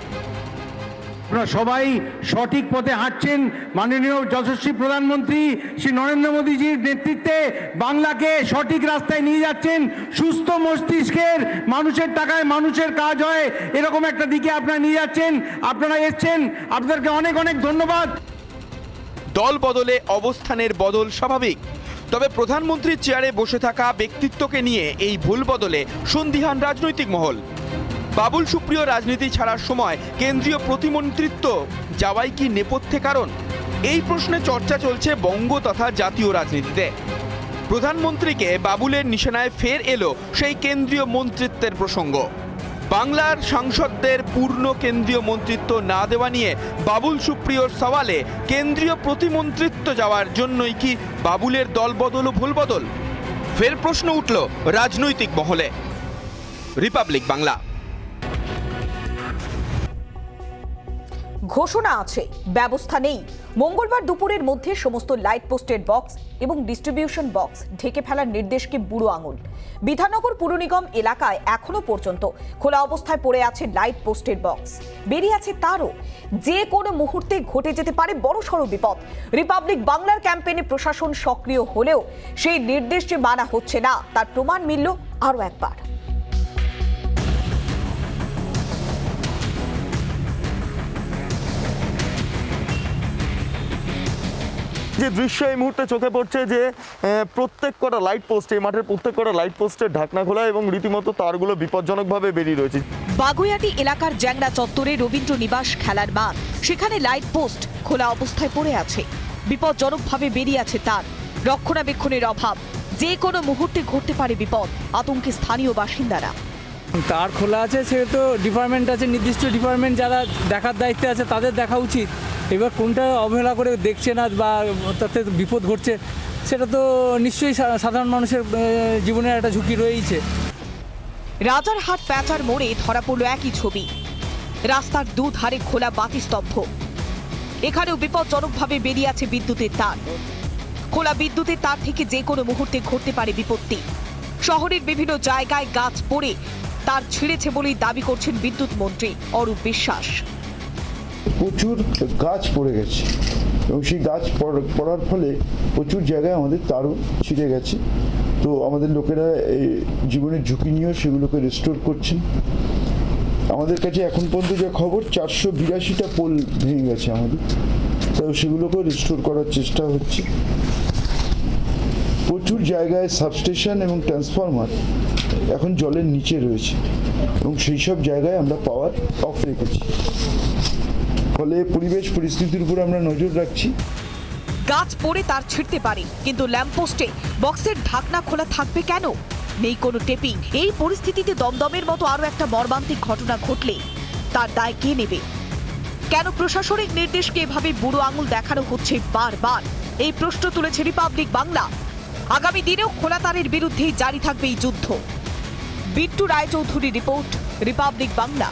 আপনারা সবাই সঠিক পথে হাঁটছেন। মাননীয় যশস্বী প্রধানমন্ত্রী শ্রী নরেন্দ্র মোদীজির নেতৃত্বে বাংলাকে সঠিক রাস্তায় নিয়ে যাচ্ছেন। সুস্থ মস্তিষ্কের মানুষের টাকায় মানুষের কাজ হয়, এরকম একটা দিকে আপনারা নিয়ে যাচ্ছেন। আপনারা এসছেন, আপনাদেরকে অনেক অনেক ধন্যবাদ। দল বদলে অবস্থানের বদল স্বাভাবিক, তবে প্রধানমন্ত্রীর চেয়ারে বসে থাকা ব্যক্তিত্বকে নিয়ে এই ভুল বদলে সন্দিহান রাজনৈতিক মহল। বাবুল সুপ্রিয় রাজনীতি ছাড়ার সময় কেন্দ্রীয় প্রতিমন্ত্রিত্ব যাওয়াই কি নেপথ্যে কারণ? এই প্রশ্নে চর্চা চলছে বঙ্গ তথা জাতীয় রাজনীতিতে। প্রধানমন্ত্রীকে বাবুলের নিশানায় ফের এলো সেই কেন্দ্রীয় মন্ত্রিত্বের প্রসঙ্গ। বাংলার সাংসদদের পূর্ণ কেন্দ্রীয় মন্ত্রিত্ব না দেওয়া নিয়ে বাবুল সুপ্রিয়র সওয়ালে কেন্দ্রীয় প্রতিমন্ত্রিত্ব যাওয়ার জন্যই কি বাবুলের দলবদল ও ভুলবদল? ফের প্রশ্ন উঠল রাজনৈতিক মহলে। রিপাবলিক বাংলা। ঘোষণা আছে, ব্যবস্থা নেই। মঙ্গলবার দুপুরের মধ্যে সমস্ত লাইট পোস্টেড বক্স এবং ডিস্ট্রিবিউশন বক্স ঢেকে ফেলার নির্দেশকে বুড়ো আঙুল। বিধাননগর পুর নিগম এলাকায় এখনো পর্যন্ত খোলা অবস্থায় পড়ে আছে লাইট পোস্টেড বক্স। বেরিয়ে আছে তারও যে কোনো মুহূর্তে ঘটে যেতে পারে বড়সড় বিপদ। রিপাবলিক বাংলার ক্যাম্পেইনে প্রশাসন সক্রিয় হলেও সেই নির্দেশ যে মানা হচ্ছে না তার প্রমাণ মিলল আরও একবার। যে দৃশ্য এই মুহূর্তে চোখে পড়ছে যে প্রত্যেক কটা লাইট পোস্ট, এই মাঠের প্রত্যেক কটা লাইট পোস্টের ঢাকনা খোলা এবং রীতিমতো তারগুলো বিপজ্জনকভাবে বেরিয়ে রয়েছে। বাগুইয়াটি এলাকার জ্যাংড়া চত্বরে রবীন্দ্র নিবাস খেলার মাঠ, সেখানে লাইট পোস্ট খোলা অবস্থায় পড়ে আছে। বিপজ্জনকভাবে বেরিয়ে আছে তার, রক্ষণাবেক্ষণের অভাব, যে কোনো মুহূর্তে ঘটতে পারে বিপদ, আতঙ্কে স্থানীয় বাসিন্দারা। তার খোলা আছে, সে তো ডিপার্টমেন্ট আছে, নির্দিষ্ট ডিপার্টমেন্ট যারা দেখার দায়িত্বে আছে তাদের দেখা উচিত। এবার কোনটা অবহেলা করে দেখছে না বা তাতে বিপদ ঘটছে, সেটা তো নিশ্চয়ই সাধারণ মানুষের জীবনের একটা ঝুঁকি রয়েছে। রাজারহাট প্যাচার মোড়ে ধরা পড়ল একই ছবি। রাস্তার দুধারে খোলা বাতিস্তম্ভ, এখানেও বিপজ্জনকভাবে বেরিয়ে আছে বিদ্যুতের তার। খোলা বিদ্যুতের তার থেকে যে কোনো মুহূর্তে ঘটতে পারে বিপত্তি। শহরের বিভিন্ন জায়গায় গাছ পড়ে তার ছিঁড়েছে বলেই দাবি করছেন বিদ্যুৎ মন্ত্রী অরূপ বিশ্বাস। প্রচুর গাছ পড়ে গেছে এবং সেই গাছ পড়ার ফলে প্রচুর জায়গায় আমাদের তারও ছিঁড়ে গেছে। তো আমাদের লোকেরা এই জীবনের ঝুঁকি নিয়েও সেগুলোকে রেস্টোর করছেন। আমাদের কাছে এখন পর্যন্ত যে খবর 482টা পোল ভেঙে গেছে আমাদের, তো সেগুলোকেও রেস্টোর করার চেষ্টা হচ্ছে। প্রচুর জায়গায় সাবস্টেশন এবং ট্রান্সফরমার এখন জলের নিচে রয়েছে এবং সেই সব জায়গায় আমরা পাওয়ার অফ রেখেছি। ফলে পরিবেশ পরিস্থিতির উপর আমরা নজর রাখছি। গাছ পড়ে তার ছিঁড়তে পারে, কিন্তু ল্যাম্পপোস্টে বক্সের ঢাকনা খোলা থাকবে কেন? নেই কোনো টেপিং। এই পরিস্থিতিতে দমদমের মতো আরও একটা মর্মান্তিক ঘটনা ঘটলে তার দায় কে নেবে? কেন প্রশাসনিক নির্দেশকে এভাবে বুড়ো আঙুল দেখানো হচ্ছে বারবার? এই প্রশ্ন তুলেছে রিপাবলিক বাংলা। আগামী দিনেও খোলা তারের বিরুদ্ধেই জারি থাকবে এই যুদ্ধ। Bittu Raychaudhuri report, Republic Bangla.